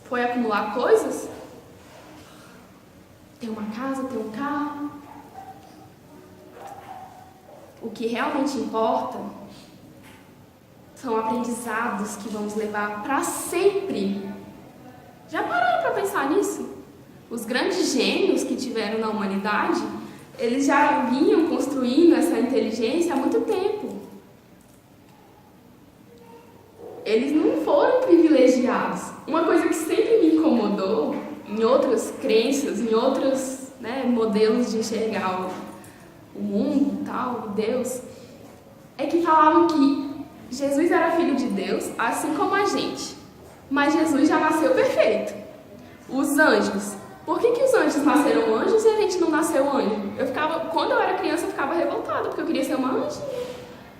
Foi acumular coisas? Ter uma casa, ter um carro? O que realmente importa são aprendizados que vamos levar para sempre. Já pararam para pensar nisso? Os grandes gênios que tiveram na humanidade, eles já vinham construindo essa inteligência há muito tempo. Eles não foram privilegiados. Uma coisa que sempre me incomodou em outras crenças, em outros modelos de enxergar o mundo, tal, Deus, é que falavam que Jesus era filho de Deus, assim como a gente. Mas Jesus já nasceu perfeito. Os anjos. Por que os anjos nasceram anjos e a gente não nasceu anjo? Quando eu era criança, eu ficava revoltada, porque eu queria ser uma anjinha.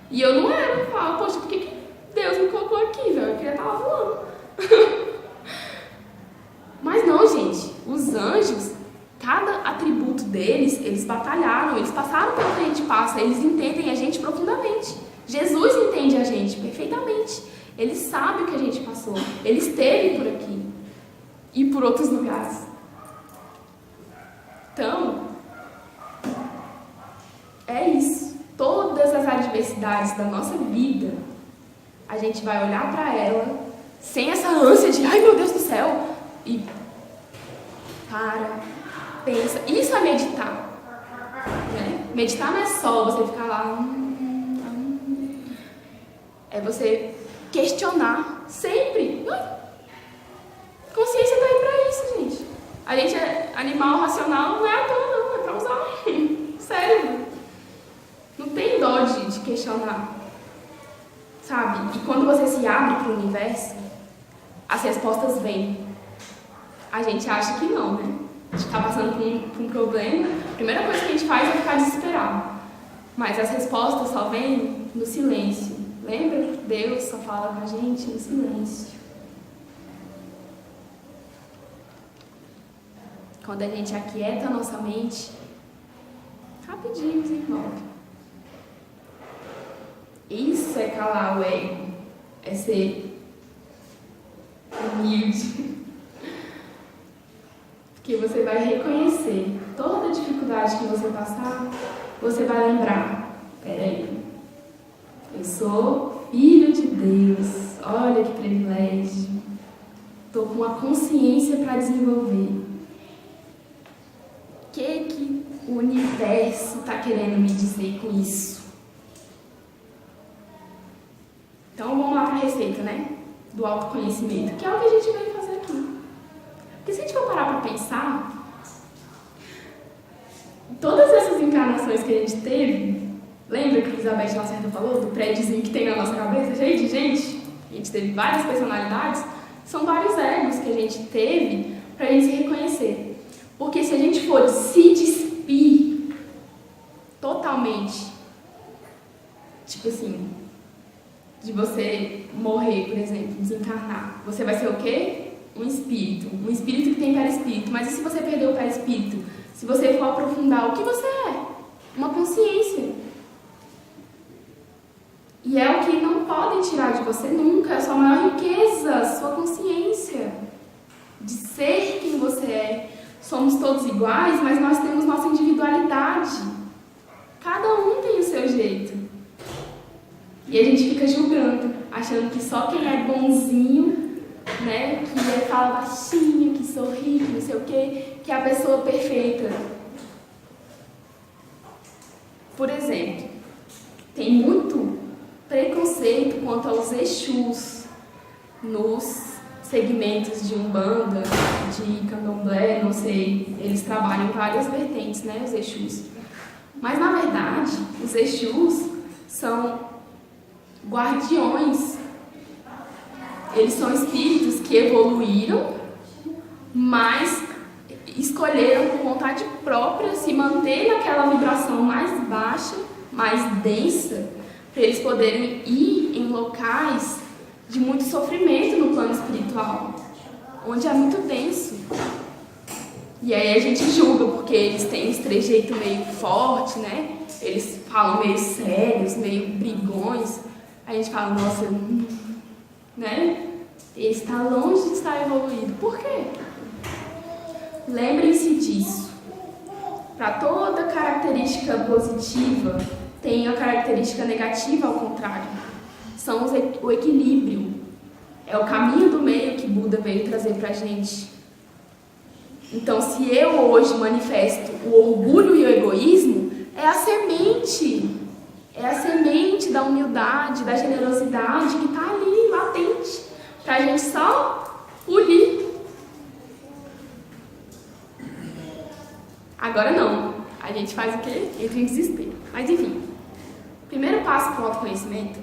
E eu não era. Eu falava, poxa, por que Deus me colocou aqui, velho? Eu queria estar lá voando. Mas não, gente. Os anjos, cada atributo deles, eles batalharam, eles passaram pelo que a gente passa, eles entendem a gente profundamente. Jesus entende a gente perfeitamente. Ele sabe o que a gente passou. Ele esteve por aqui e por outros lugares. Então, é isso. Todas as adversidades da nossa vida, a gente vai olhar para ela sem essa ânsia de, ai meu Deus do céu, e pensa. Isso é meditar. Né? Meditar não é só você ficar lá. É você questionar sempre. Consciência tá aí pra isso, gente. A gente é animal racional, não é à toa, não. É pra usar o cérebro. Não tem dó de questionar. Sabe? E quando você se abre pro universo, as respostas vêm. A gente acha que não, né? A gente tá passando por um problema. A primeira coisa que a gente faz é ficar desesperado. Mas as respostas só vêm no silêncio. Lembra? Deus só fala com a gente no silêncio. Quando a gente aquieta a nossa mente, rapidinho desenvolve. Isso é calar o ego. É ser humilde. Porque você vai reconhecer toda a dificuldade que você passar, você vai lembrar. Peraí. Eu sou filho de Deus. Olha que privilégio. Estou com uma consciência para desenvolver. O que o universo está querendo me dizer com isso? Então vamos lá para a receita, né? Do autoconhecimento, que é o que a gente veio fazer aqui. Porque se a gente for parar para pensar, todas essas encarnações que a gente teve, lembra que a Elizabeth Lacerda falou do prédiozinho que tem na nossa cabeça, cheio de gente? A gente teve várias personalidades, são vários egos que a gente teve para a gente se reconhecer. Porque se a gente for se despir totalmente, tipo assim, de você morrer, por exemplo, desencarnar, você vai ser o quê? Um espírito que tem perispírito. Mas e se você perder o perispírito? Se você for aprofundar, o que você é? Uma consciência. E é o que não podem tirar de você nunca, é a sua maior riqueza, sua consciência de ser quem você é. Somos todos iguais, mas nós temos nossa individualidade. Cada um tem o seu jeito. E a gente fica julgando, achando que só quem é bonzinho, né, que fala baixinho, que sorri, que não sei o quê, que é a pessoa perfeita. Por exemplo, tem muito preconceito quanto aos Exus nos segmentos de Umbanda, de Candomblé, não sei, eles trabalham em várias vertentes, né, os Exus. Mas, na verdade, os Exus são guardiões. Eles são espíritos que evoluíram, mas escolheram por vontade própria se manter naquela vibração mais baixa, mais densa, para eles poderem ir em locais de muito sofrimento no plano espiritual, onde é muito denso. E aí a gente julga, porque eles têm esse trejeito meio forte, né? Eles falam meio sérios, meio brigões. Aí a gente fala, nossa, né? Ele está longe de estar evoluído. Por quê? Lembrem-se disso. Para toda característica positiva, tem a característica negativa ao contrário. São o equilíbrio. É o caminho do meio que Buda veio trazer para a gente. Então, se eu hoje manifesto o orgulho e o egoísmo, é a semente. É a semente da humildade, da generosidade que está ali, latente, para a gente só polir. Agora não. A gente faz o quê? Entra em desespero. Mas enfim, o primeiro passo para o autoconhecimento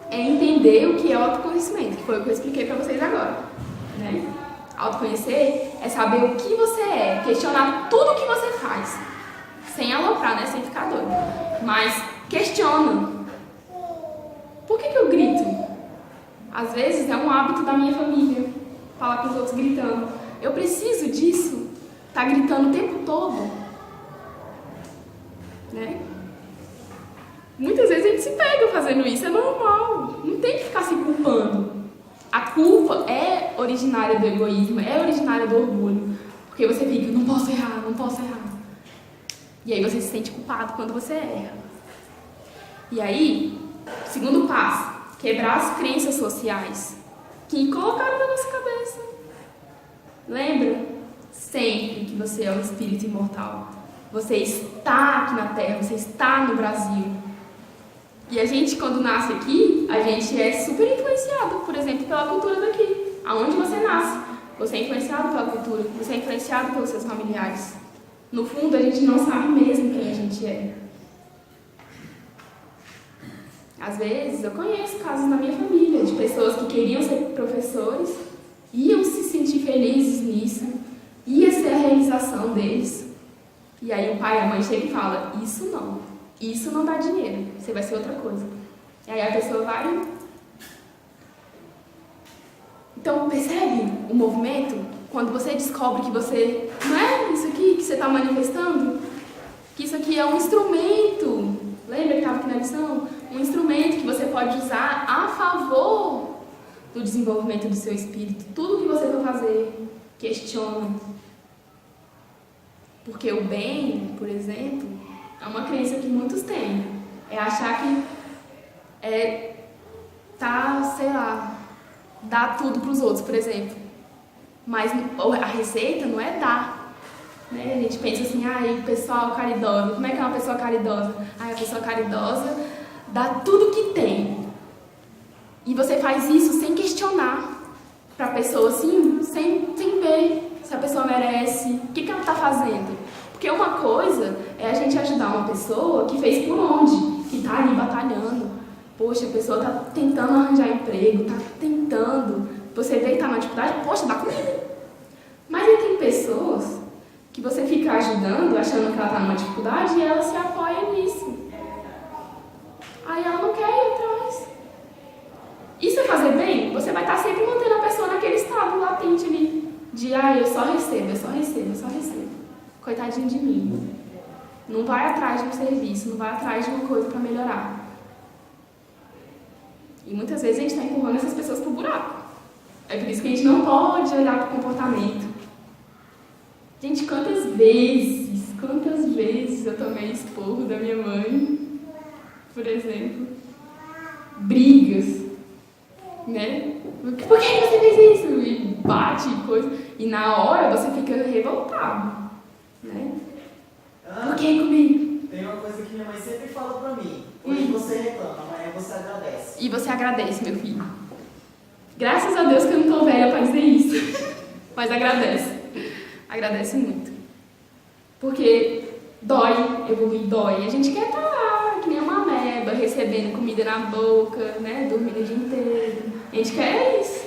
é entender o que é o autoconhecimento, que foi o que eu expliquei para vocês agora, né? Autoconhecer é saber o que você é, questionar tudo o que você faz, sem aloprar, né? Sem ficar doido. Mas questiona. Por que eu grito? Às vezes é um hábito da minha família, falar com os outros gritando. Eu preciso disso? Tá gritando o tempo todo, né? Muitas vezes a gente se pega fazendo isso, é normal. Não tem que ficar se culpando. A culpa é originária do egoísmo, é originária do orgulho. Porque você fica, não posso errar, não posso errar. E aí você se sente culpado quando você erra. E aí, segundo passo, quebrar as crenças sociais que colocaram na nossa cabeça. Lembra? Sempre que você é um espírito imortal. Você está aqui na Terra, você está no Brasil. E a gente, quando nasce aqui, a gente é super influenciado, por exemplo, pela cultura daqui. Aonde você nasce, você é influenciado pela cultura, você é influenciado pelos seus familiares. No fundo, a gente não sabe mesmo quem a gente é. Às vezes, eu conheço casos na minha família de pessoas que queriam ser professores, iam se sentir felizes nisso, ia ser a realização deles. E aí o pai e a mãe chegam e falam, isso não dá dinheiro, você vai ser outra coisa. E aí a pessoa vai... Então, percebe o movimento? Quando você descobre que você... Não é isso aqui que você está manifestando? Que isso aqui é um instrumento. Lembra que estava aqui na lição? Um instrumento que você pode usar a favor do desenvolvimento do seu espírito. Tudo que você for fazer, questiona. Porque o bem, por exemplo, é uma crença que muitos têm. É achar que dar tudo para os outros, por exemplo. Mas a receita não é dar. Né? A gente pensa assim, o pessoal caridoso. Como é que é uma pessoa caridosa? A pessoa caridosa dá tudo que tem. E você faz isso sem questionar para a pessoa, assim, sem ver se a pessoa merece, o que ela está fazendo. Porque uma coisa é a gente ajudar uma pessoa que fez por onde, que está ali batalhando. Poxa, a pessoa está tentando arranjar emprego, está tentando. Você vê que está numa dificuldade, poxa, dá comida. Mas aí tem pessoas que você fica ajudando, achando que ela está numa dificuldade, e ela se apoia nisso. Aí ela não quer ir atrás. Isso é fazer bem? Você vai estar sempre mantendo a pessoa naquele estado latente ali. De, eu só recebo. Coitadinho de mim. Não vai atrás de um serviço, não vai atrás de uma coisa para melhorar. E muitas vezes a gente está empurrando essas pessoas pro buraco. É por isso que a gente não pode olhar para o comportamento. Gente, quantas vezes eu tomei esporro da minha mãe, por exemplo, brigas, né? Por que você fez isso? E bate e coisa. E na hora você fica revoltado, né? Por que comigo? Tem uma coisa que minha mãe sempre fala pra mim. Hoje você reclama, amanhã você agradece. E você agradece, meu filho. Graças a Deus que eu não tô velha pra dizer isso. Mas agradece. Agradece muito. Porque dói, evoluir dói. A gente quer estar lá, que nem uma ameba, recebendo comida na boca, né? Dormindo o dia inteiro. A gente quer isso.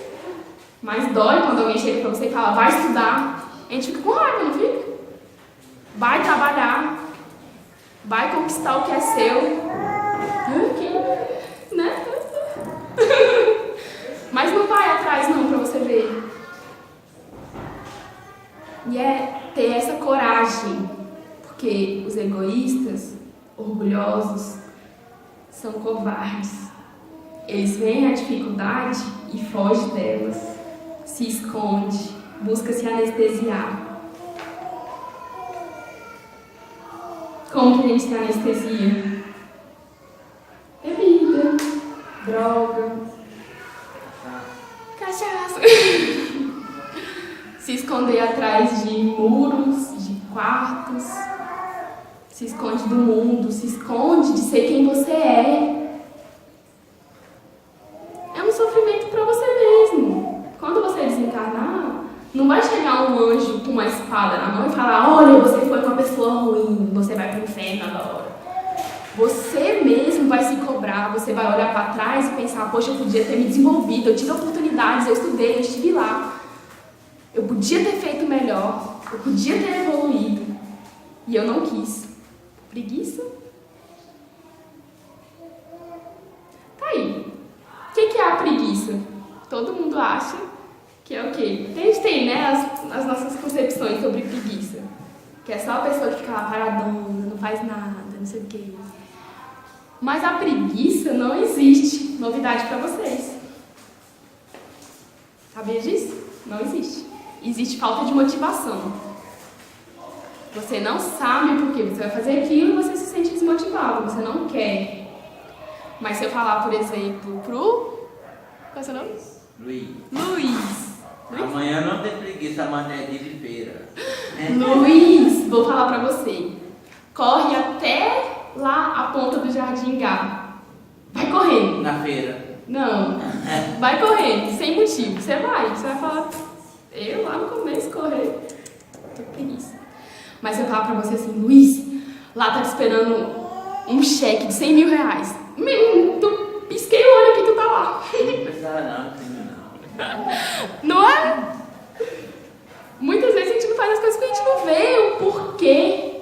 Mas dói quando alguém chega pra você e fala, vai estudar. A gente fica com raiva, não fica? Vai trabalhar. Vai conquistar o que é seu. Né? Mas não vai atrás não pra você ver. E é ter essa coragem. Porque os egoístas, orgulhosos, são covardes. Eles veem a dificuldade e fogem delas. Se esconde, busca se anestesiar. Como que a gente se anestesia? Bebida, droga, cachaça. Se esconder atrás de muros, de quartos. Se esconde do mundo, se esconde de ser quem você é. É um sofrimento para você mesmo. Quando você desencarnar, não vai chegar um anjo com uma espada na mão e falar, olha, você foi uma pessoa ruim, você vai pro inferno agora. Você mesmo vai se cobrar, você vai olhar para trás e pensar, poxa, eu podia ter me desenvolvido, eu tive oportunidades, eu estudei, eu estive lá. Eu podia ter feito melhor, eu podia ter evoluído. E eu não quis. Preguiça? Tá aí. O que é a preguiça? Todo mundo acha que é o quê? A gente tem, né, as nossas concepções sobre preguiça. Que é só a pessoa que fica lá paradona, não faz nada, não sei o quê. Mas a preguiça não existe. Novidade pra vocês. Sabia disso? Não existe. Existe falta de motivação. Você não sabe por que você vai fazer aquilo e você se sente desmotivado, você não quer. Mas se eu falar, por exemplo, qual é o seu nome? Luiz. Amanhã não tem preguiça, amanhã é dia de feira. Luiz, vou falar pra você. Corre até lá a ponta do Jardim Gá. Vai correndo. Na feira. Não. Vai correndo, sem motivo. Você vai falar, eu lá no começo correr. Tô com preguiça. Mas eu falo pra você assim, Luiz, lá tá te esperando um cheque de 100 mil reais. Tu pisquei o olho aqui, tu tá lá. Não precisava não. Não é? Muitas vezes a gente não faz as coisas porque a gente não vê o porquê.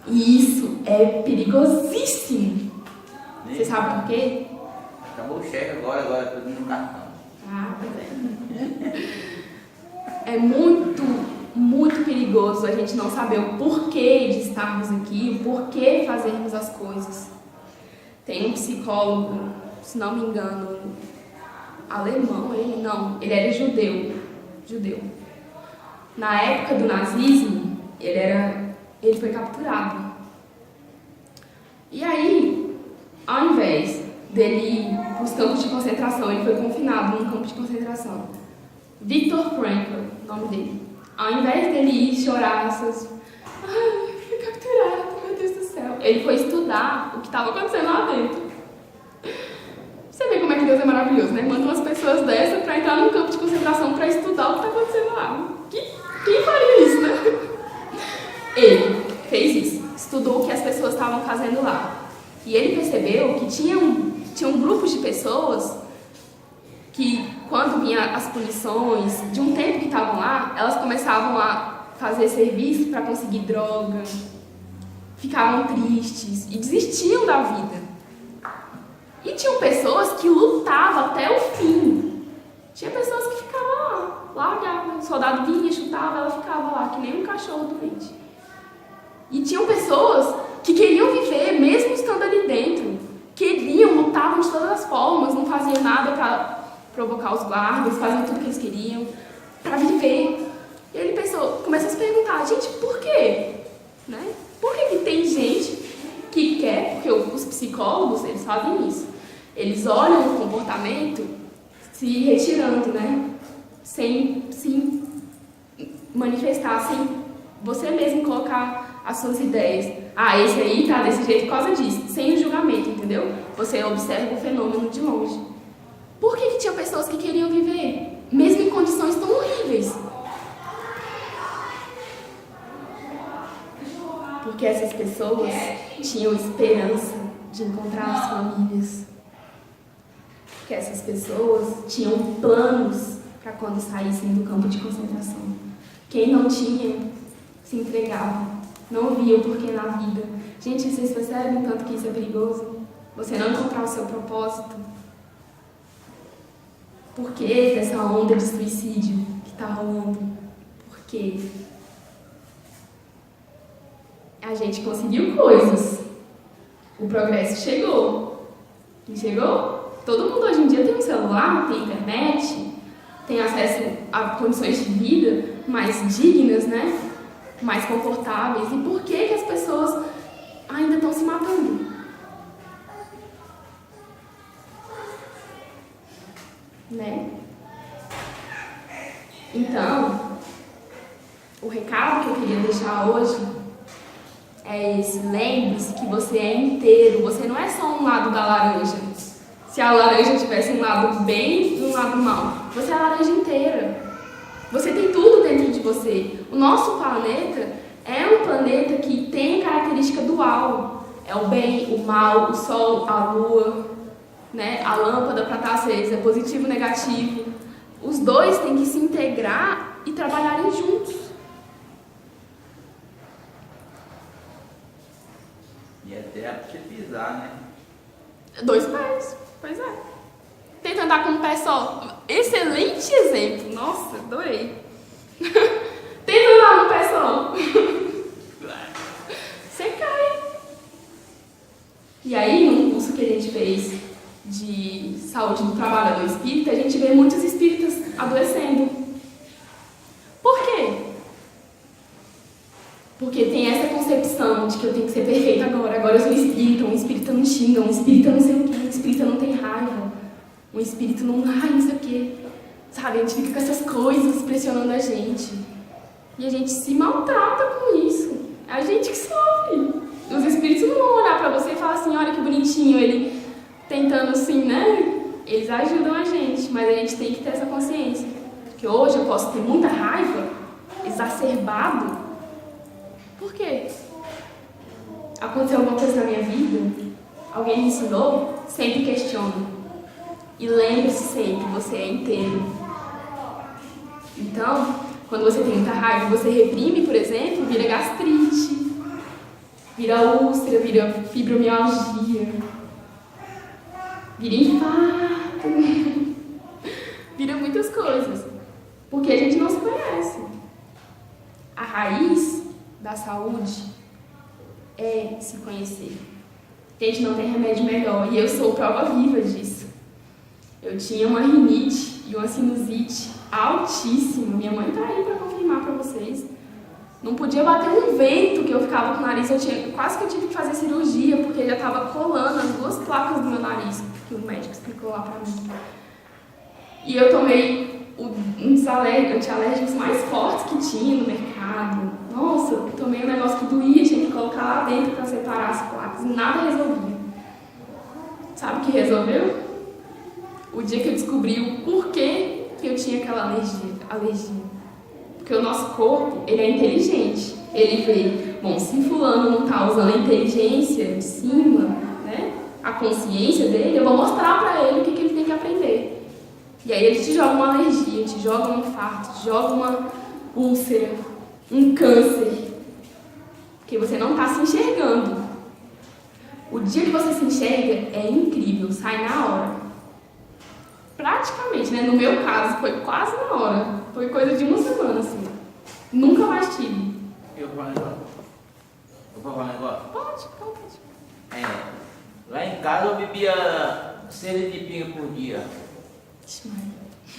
E isso é perigosíssimo. Você sabe por quê? Acabou o cheque agora tudo no cartão. Ah, pois é. É muito perigoso a gente não saber o porquê de estarmos aqui, o porquê fazermos as coisas. Tem um psicólogo, se não me engano, alemão, ele era judeu. Na época do nazismo, ele foi capturado. E aí, ao invés dele ir para os campos de concentração, ele foi confinado num campo de concentração. Viktor Frankl, o nome dele. Ao invés dele ir chorar essas... Ai, fui capturado, meu Deus do céu. Ele foi estudar o que estava acontecendo lá dentro. Você vê como é que Deus é maravilhoso, né? Manda umas pessoas dessas para entrar num campo de concentração para estudar o que está acontecendo lá. Quem faria isso, né? Ele fez isso. Estudou o que as pessoas estavam fazendo lá. E ele percebeu que tinham grupos de pessoas que, quando vinham as punições, de um tempo que estavam lá, elas começavam a fazer serviço para conseguir droga, ficavam tristes e desistiam da vida. E tinham pessoas que lutavam até o fim. Tinha pessoas que ficavam lá, largavam, o soldado vinha, chutava, ela ficava lá, que nem um cachorro doente. E tinham pessoas que queriam viver, mesmo estando ali dentro, queriam, lutavam de todas as formas. provocar os guardas, faziam tudo que eles queriam, para viver. E ele começou a se perguntar, gente, por quê? Né? Por que tem gente que quer, porque os psicólogos, eles fazem isso, eles olham o comportamento se retirando, né? Sem se manifestar, sem você mesmo colocar as suas ideias. Ah, esse aí tá desse jeito por causa disso, sem o julgamento, entendeu? Você observa o fenômeno de longe. Por que tinha pessoas que queriam viver, mesmo em condições tão horríveis? Porque essas pessoas tinham esperança de encontrar as famílias. Porque essas pessoas tinham planos para quando saíssem do campo de concentração. Quem não tinha, se entregava. Não via o porquê na vida. Gente, vocês percebem tanto que isso é perigoso? Você não encontrar o seu propósito? Por que dessa onda de suicídio que está rolando? Por quê? A gente conseguiu coisas. O progresso chegou. E chegou? Todo mundo hoje em dia tem um celular, tem internet, tem acesso a condições de vida mais dignas, né? Mais confortáveis. E por que as pessoas ainda estão se matando? Né? Então, o recado que eu queria deixar hoje é esse: lembre-se que você é inteiro, você não é só um lado da laranja. Se a laranja tivesse um lado bem e um lado mal, você é a laranja inteira. Você tem tudo dentro de você. O nosso planeta é um planeta que tem característica dual. É o bem, o mal, o sol, a lua, né? A lâmpada para estar acesa, é positivo e negativo. Os dois têm que se integrar e trabalharem juntos. E até pra você pisar, né? 2 pés, pois é. Tenta andar com um pé só. Excelente exemplo. Nossa, adorei. Tenta andar com um pé só. Você cai. E aí, num curso que a gente fez de saúde do trabalhador espírita, a gente vê muitos espíritas adoecendo. Por quê? Porque tem essa concepção de que eu tenho que ser perfeita agora. Agora eu sou espírita, um espírita não xinga, um espírita não sei o quê, um espírita não tem raiva, um espírito não sei o quê. Sabe, a gente fica com essas coisas pressionando a gente. E a gente se maltrata com isso. É a gente que sofre. Os espíritos não vão olhar pra você e falar assim, olha que bonitinho, ele tentando assim, né? Eles ajudam a gente, mas a gente tem que ter essa consciência. Porque hoje eu posso ter muita raiva, exacerbado. Por quê? Aconteceu alguma coisa na minha vida? Alguém me ensinou? Sempre questione. E lembre-se sempre, você é inteiro. Então, quando você tem muita raiva e você reprime, por exemplo, vira gastrite, vira úlcera, vira fibromialgia, vira infarto, vira muitas coisas. Porque a gente não se conhece. A raiz da saúde é se conhecer. A gente não tem remédio melhor. E eu sou prova viva disso. Eu tinha uma rinite e uma sinusite altíssima. Minha mãe tá aí para confirmar para vocês. Não podia bater um vento que eu ficava com o nariz. Quase que eu tive que fazer cirurgia, porque já estava colando as 2 placas do meu nariz, que o médico explicou lá para mim. E eu tomei uns antialérgicos mais fortes que tinha no mercado. Nossa, eu tomei um negócio que doía, tinha que colocar lá dentro para separar as placas. E nada resolvia. Sabe o que resolveu? O dia que eu descobri o porquê que eu tinha aquela alergia. Porque o nosso corpo, ele é inteligente. Ele vê, bom, se fulano não está usando a inteligência de cima, né, a consciência dele, eu vou mostrar para ele o que ele tem que aprender. E aí ele te joga uma alergia, te joga um infarto, te joga uma úlcera, um câncer. Porque você não está se enxergando. O dia que você se enxerga é incrível, sai na hora. Praticamente, né? No meu caso, foi quase na hora. Foi coisa de 1 semana, assim. Nunca mais tive. Eu vou falar um negócio? Pode. Lá em casa eu bebia 6 litros de pinga por dia.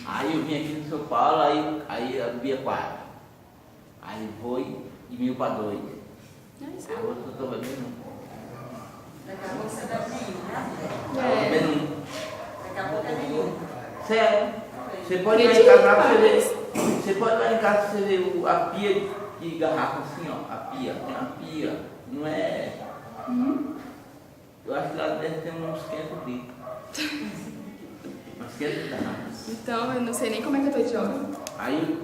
Aí eu vim aqui no São Paulo, aí eu via 4. Aí foi e 1000 para 2. Agora eu estou bebendo 1. Daqui a pouco você deve ir, né? Estou bebendo 1. Daqui a pouco é nenhum. Sério. Você pode ir lá em casa pra você ver. Você pode ir lá em casa pra você ver a pia de garrafa assim, ó. A pia. Tem a pia. Não é. Eu acho que lá deve ter uns 500 litros. Uns 500 garrafas. Então, eu não sei nem como é que eu tô de hora. Aí,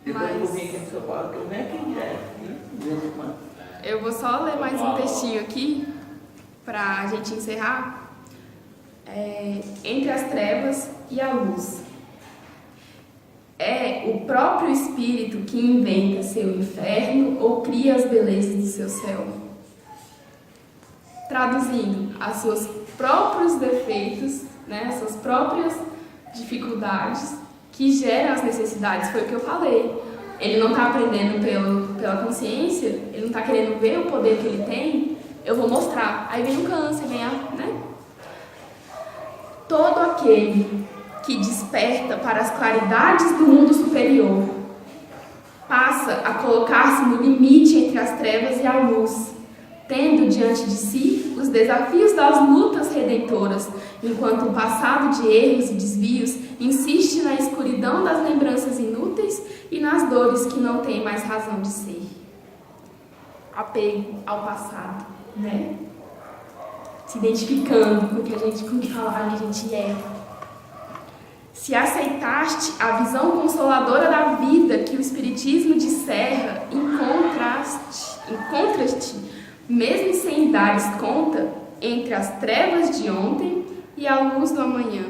depois eu vou vir aqui no São Paulo, que eu venho aqui direto. Eu vou só ler mais um textinho aqui, pra gente encerrar. Entre as trevas e a luz. É o próprio Espírito que inventa seu inferno ou cria as belezas do seu céu. Traduzindo, as seus próprios defeitos, né, as suas próprias dificuldades que geram as necessidades, foi o que eu falei. Ele não está aprendendo pela consciência, ele não está querendo ver o poder que ele tem, eu vou mostrar. Aí vem o câncer, vem né? Todo aquele que desperta para as claridades do mundo superior passa a colocar-se no limite entre as trevas e a luz, tendo diante de si os desafios das lutas redentoras, enquanto o passado de erros e desvios insiste na escuridão das lembranças inúteis e nas dores que não têm mais razão de ser. Apego ao passado, né? Se identificando com o que falaram que a gente é. Se aceitaste a visão consoladora da vida que o Espiritismo disserra, encontras-te, mesmo sem dares conta, entre as trevas de ontem e a luz do amanhã.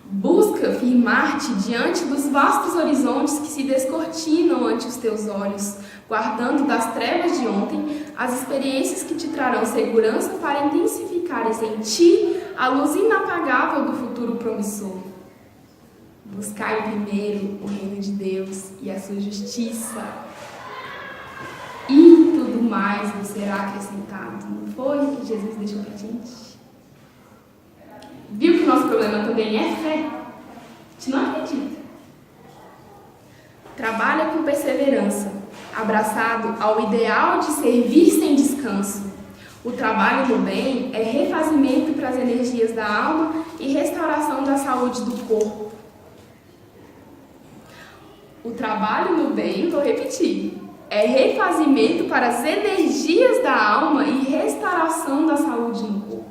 Busca firmar-te diante dos vastos horizontes que se descortinam ante os teus olhos, guardando das trevas de ontem as experiências que te trarão segurança para intensificares em ti a luz inapagável do futuro promissor. Buscai primeiro o reino de Deus e a sua justiça, e tudo mais nos será acrescentado. Não foi o que Jesus deixou pra gente? Viu que o nosso problema também é fé? A gente não acredita. Trabalha com perseverança, abraçado ao ideal de servir sem descanso. O trabalho no bem é refazimento para as energias da alma e restauração da saúde do corpo. O trabalho no bem, vou repetir, é refazimento para as energias da alma e restauração da saúde no corpo.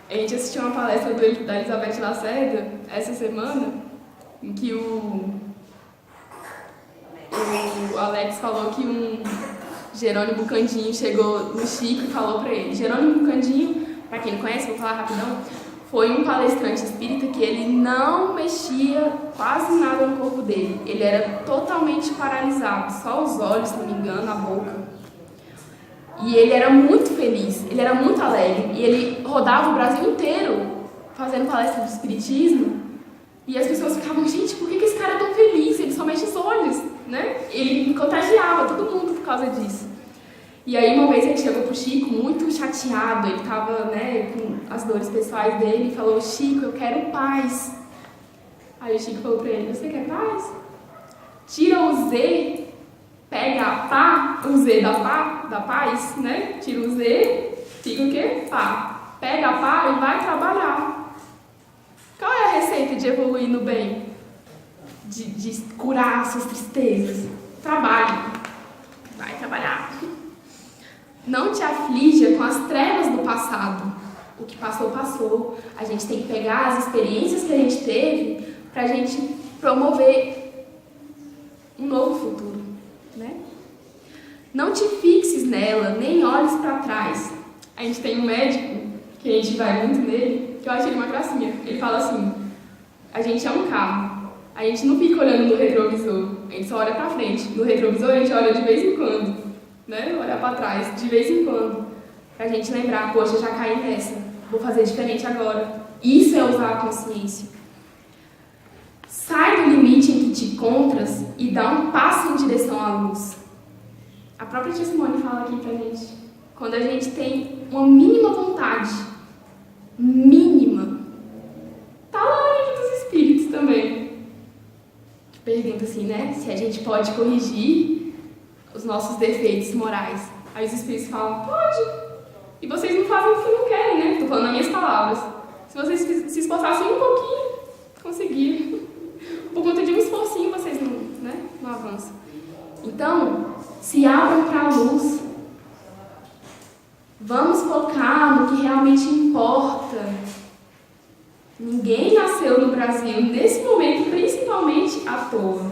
A gente assistiu uma palestra da Elizabeth Lacerda essa semana, em que o Alex falou que um Jerônimo Candinho chegou no Chico e falou para ele. Jerônimo Candinho, para quem não conhece, vou falar rapidão, foi um palestrante espírita que ele não mexia quase nada no corpo dele. Ele era totalmente paralisado, só os olhos, se não me engano, a boca. E ele era muito feliz, ele era muito alegre. E ele rodava o Brasil inteiro fazendo palestra de espiritismo. E as pessoas ficavam, gente, por que esse cara é tão feliz? Ele só mexe os olhos, né? Ele contagiava todo mundo por causa disso. E aí uma vez ele chegou pro Chico muito chateado, ele estava, né, com as dores pessoais dele e falou: Chico, eu quero paz. Aí o Chico falou para ele: você quer paz? Tira o Z, pega a pá, o Z da paz, né? Tira o Z, fica o quê? Pá. Pega a pá e vai trabalhar. Qual é a receita de evoluir no bem? De curar suas tristezas? Trabalhe. Vai trabalhar. Não te aflija com as trevas do passado. O que passou, passou. A gente tem que pegar as experiências que a gente teve para a gente promover um novo futuro, né? Não te fixes nela, nem olhes para trás. A gente tem um médico, que a gente vai muito nele, que eu acho ele uma gracinha. Ele fala assim: a gente é um carro. A gente não fica olhando no retrovisor, a gente só olha para frente. No retrovisor a gente olha de vez em quando, né? Olhar para trás, de vez em quando, pra gente lembrar: poxa, já caí nessa, vou fazer diferente agora. Isso é usar a consciência. Sai do limite em que te encontras e dá um passo em direção à luz. A própria tia Simone fala aqui pra gente: quando a gente tem uma mínima vontade, mínima, tá lá assim, né? Se a gente pode corrigir os nossos defeitos morais. Aí os espíritos falam, pode. E vocês não fazem o que não querem, né? Estou falando nas minhas palavras. Se vocês se esforçassem um pouquinho, conseguiam. Por conta de um esforcinho, vocês não avançam. Então, se abram para a luz. Vamos focar no que realmente importa. Ninguém nasceu no Brasil, nesse momento, principalmente à toa.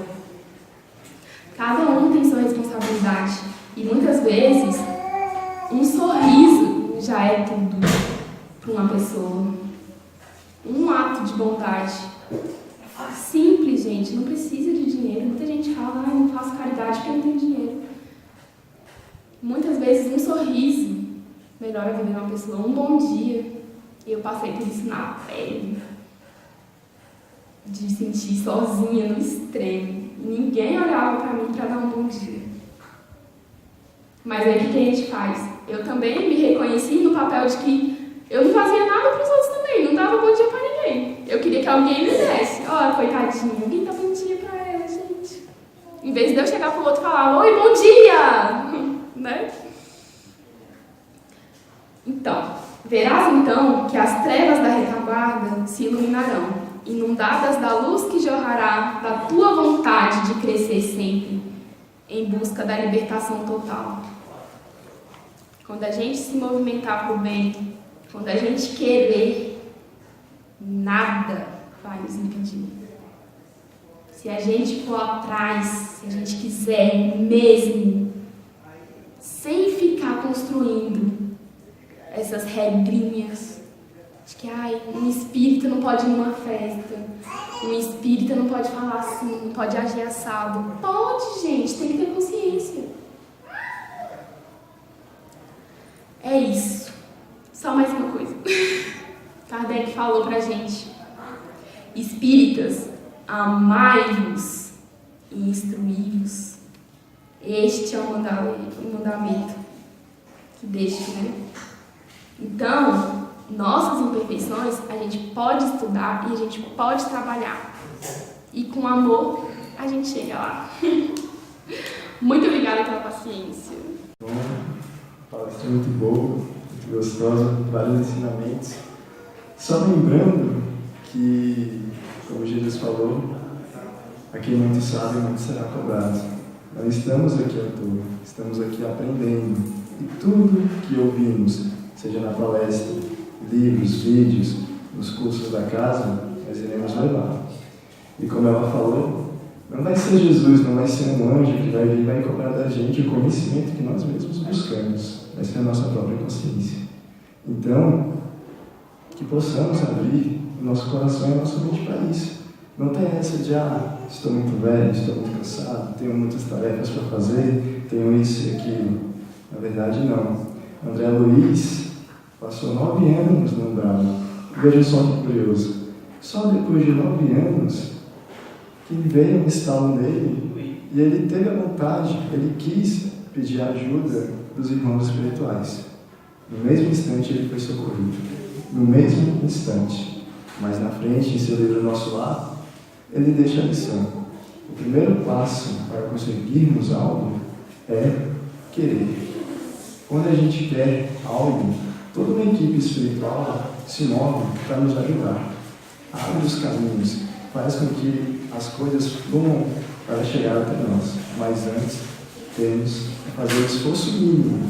Cada um tem sua responsabilidade. E muitas vezes, um sorriso já é tudo para uma pessoa. Um ato de bondade. Simples, gente, não precisa de dinheiro. Muita gente fala, não faço caridade porque eu não tenho dinheiro. Muitas vezes um sorriso melhora a vida de uma pessoa, um bom dia. Eu passei por isso na pele. De sentir sozinha no extremo. Ninguém olhava para mim para dar um bom dia. Mas aí o que a gente faz? Eu também me reconheci no papel de que eu não fazia nada para os outros também, não dava bom dia para ninguém. Eu queria que alguém me desse. Ó, coitadinha, alguém dá bom dia para ela, gente. Em vez de eu chegar pro outro e falar, oi, bom dia! Né? Então, verás então que as trevas da retaguarda se iluminarão, inundadas da luz que jorrará da tua vontade de crescer sempre, em busca da libertação total. Quando a gente se movimentar para o bem, quando a gente querer, nada vai nos impedir. Se a gente for atrás, se a gente quiser mesmo, sem ficar construindo essas regrinhas de que um espírita não pode ir numa festa, um espírita não pode falar assim, não pode agir assado. Pode, gente, tem que ter consciência. É isso. Só mais uma coisa. Kardec falou pra gente: espíritas, amai-vos e instruí-vos. Este é o mandamento que deixa, né? Então, nossas imperfeições a gente pode estudar e a gente pode trabalhar. E com amor a gente chega lá. Muito obrigada pela paciência. Bom, palestra muito boa, muito gostosa, vários ensinamentos. Só lembrando que, como Jesus falou, a quem muito sabe, muito será cobrado. Nós estamos aqui à toa, estamos aqui aprendendo. E tudo que ouvimos, seja na palestra, livros, vídeos, nos cursos da casa, nós iremos levar. E como ela falou, não vai ser Jesus, não vai ser um anjo que vai vir e vai cobrar da gente o conhecimento que nós mesmos buscamos. Vai ser a nossa própria consciência. Então, que possamos abrir o nosso coração e a nossa mente para isso. Não tem essa de, estou muito velho, estou muito cansado, tenho muitas tarefas para fazer, tenho isso e aquilo. Na verdade, não. André Luiz passou 9 anos no umbral. Veja só que curioso. Só depois de 9 anos que veio um estalo nele e ele teve a vontade, ele quis pedir a ajuda dos irmãos espirituais. No mesmo instante ele foi socorrido. No mesmo instante. Mas na frente, em seu livro Nosso Lar, ele deixa a lição. O primeiro passo para conseguirmos algo é querer. Quando a gente quer algo, toda uma equipe espiritual se move para nos ajudar. Abre os caminhos, faz com que as coisas fluam para chegar até nós. Mas antes, temos que fazer o esforço mínimo,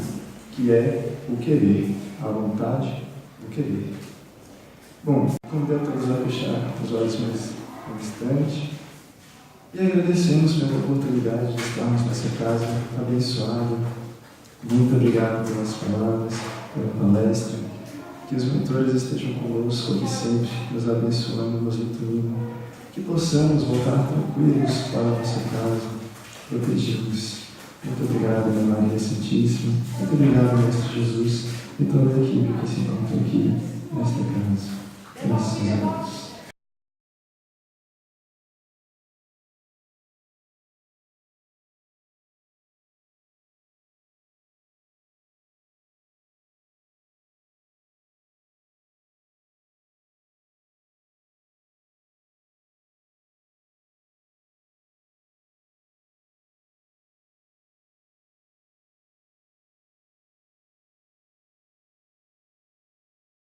que é o querer, a vontade do querer. Bom, convido a todos a fechar os olhos mais um instante e agradecemos pela oportunidade de estarmos nessa casa abençoada. Muito obrigado pelas palavras, pela palestra. Que os mentores estejam conosco aqui sempre, nos abençoando, nos intuindo. Que possamos voltar tranquilos para a nossa casa, protegidos. Muito obrigado, Ana Maria Santíssima. Muito obrigado, Mestre Jesus, e toda a equipe que se encontra aqui nesta casa. Graças a Deus.